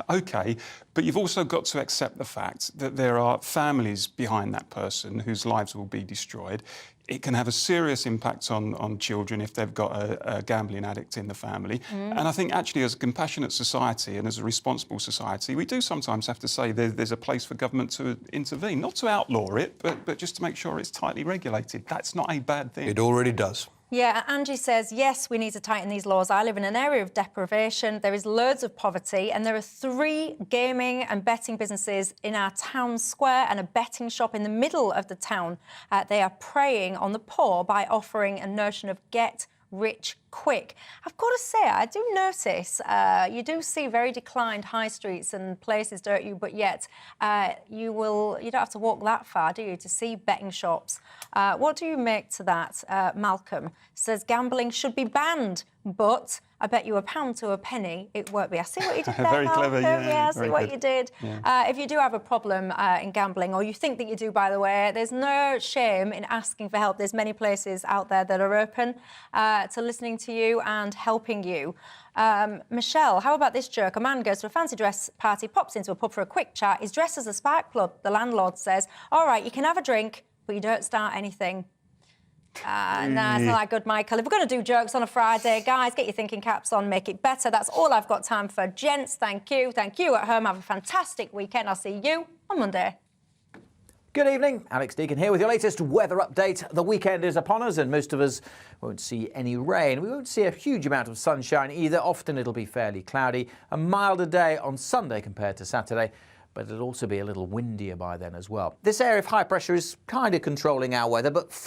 OK, but you've also got to accept the fact that there are families behind that person whose lives will be destroyed. It can have a serious impact on children if they've got a gambling addict in the family. And I think actually as a compassionate society and as a responsible society, we do sometimes have to say there's a place for government to intervene, not to outlaw it, but just to make sure it's tightly regulated. That's not a bad thing. It already does. Yeah, Angie says, yes, we need to tighten these laws. I live in an area of deprivation. There is loads of poverty, and there are 3 gaming and betting businesses in our town square and a betting shop in the middle of the town. They are preying on the poor by offering a notion of get rich quick. I've got to say, I do notice you do see very declined high streets and places, don't you? But yet you don't have to walk that far, do you, to see betting shops? What do you make to that? Malcolm says gambling should be banned, but I bet you £1 to a penny it won't be. I see what you did there, Very clever, yeah. I see what you did. Yeah. If you do have a problem in gambling, or you think that you do, by the way, there's no shame in asking for help. There's many places out there that are open to listening to you and helping you. Michelle, how about this joke? A man goes to a fancy dress party, pops into a pub for a quick chat. He's dressed as a spark plug. The landlord says, all right, you can have a drink, but you don't start anything. Nah, it's not that good, Michael. If we're going to do jokes on a Friday, guys, get your thinking caps on, make it better. That's all I've got time for. Gents, thank you. Thank you at home. Have a fantastic weekend. I'll see you on Monday. Good evening, Alex Deacon here with your latest weather update. The weekend is upon us and most of us won't see any rain. We won't see a huge amount of sunshine either. Often it'll be fairly cloudy. A milder day on Sunday compared to Saturday, but it'll also be a little windier by then as well. This area of high pressure is kind of controlling our weather, but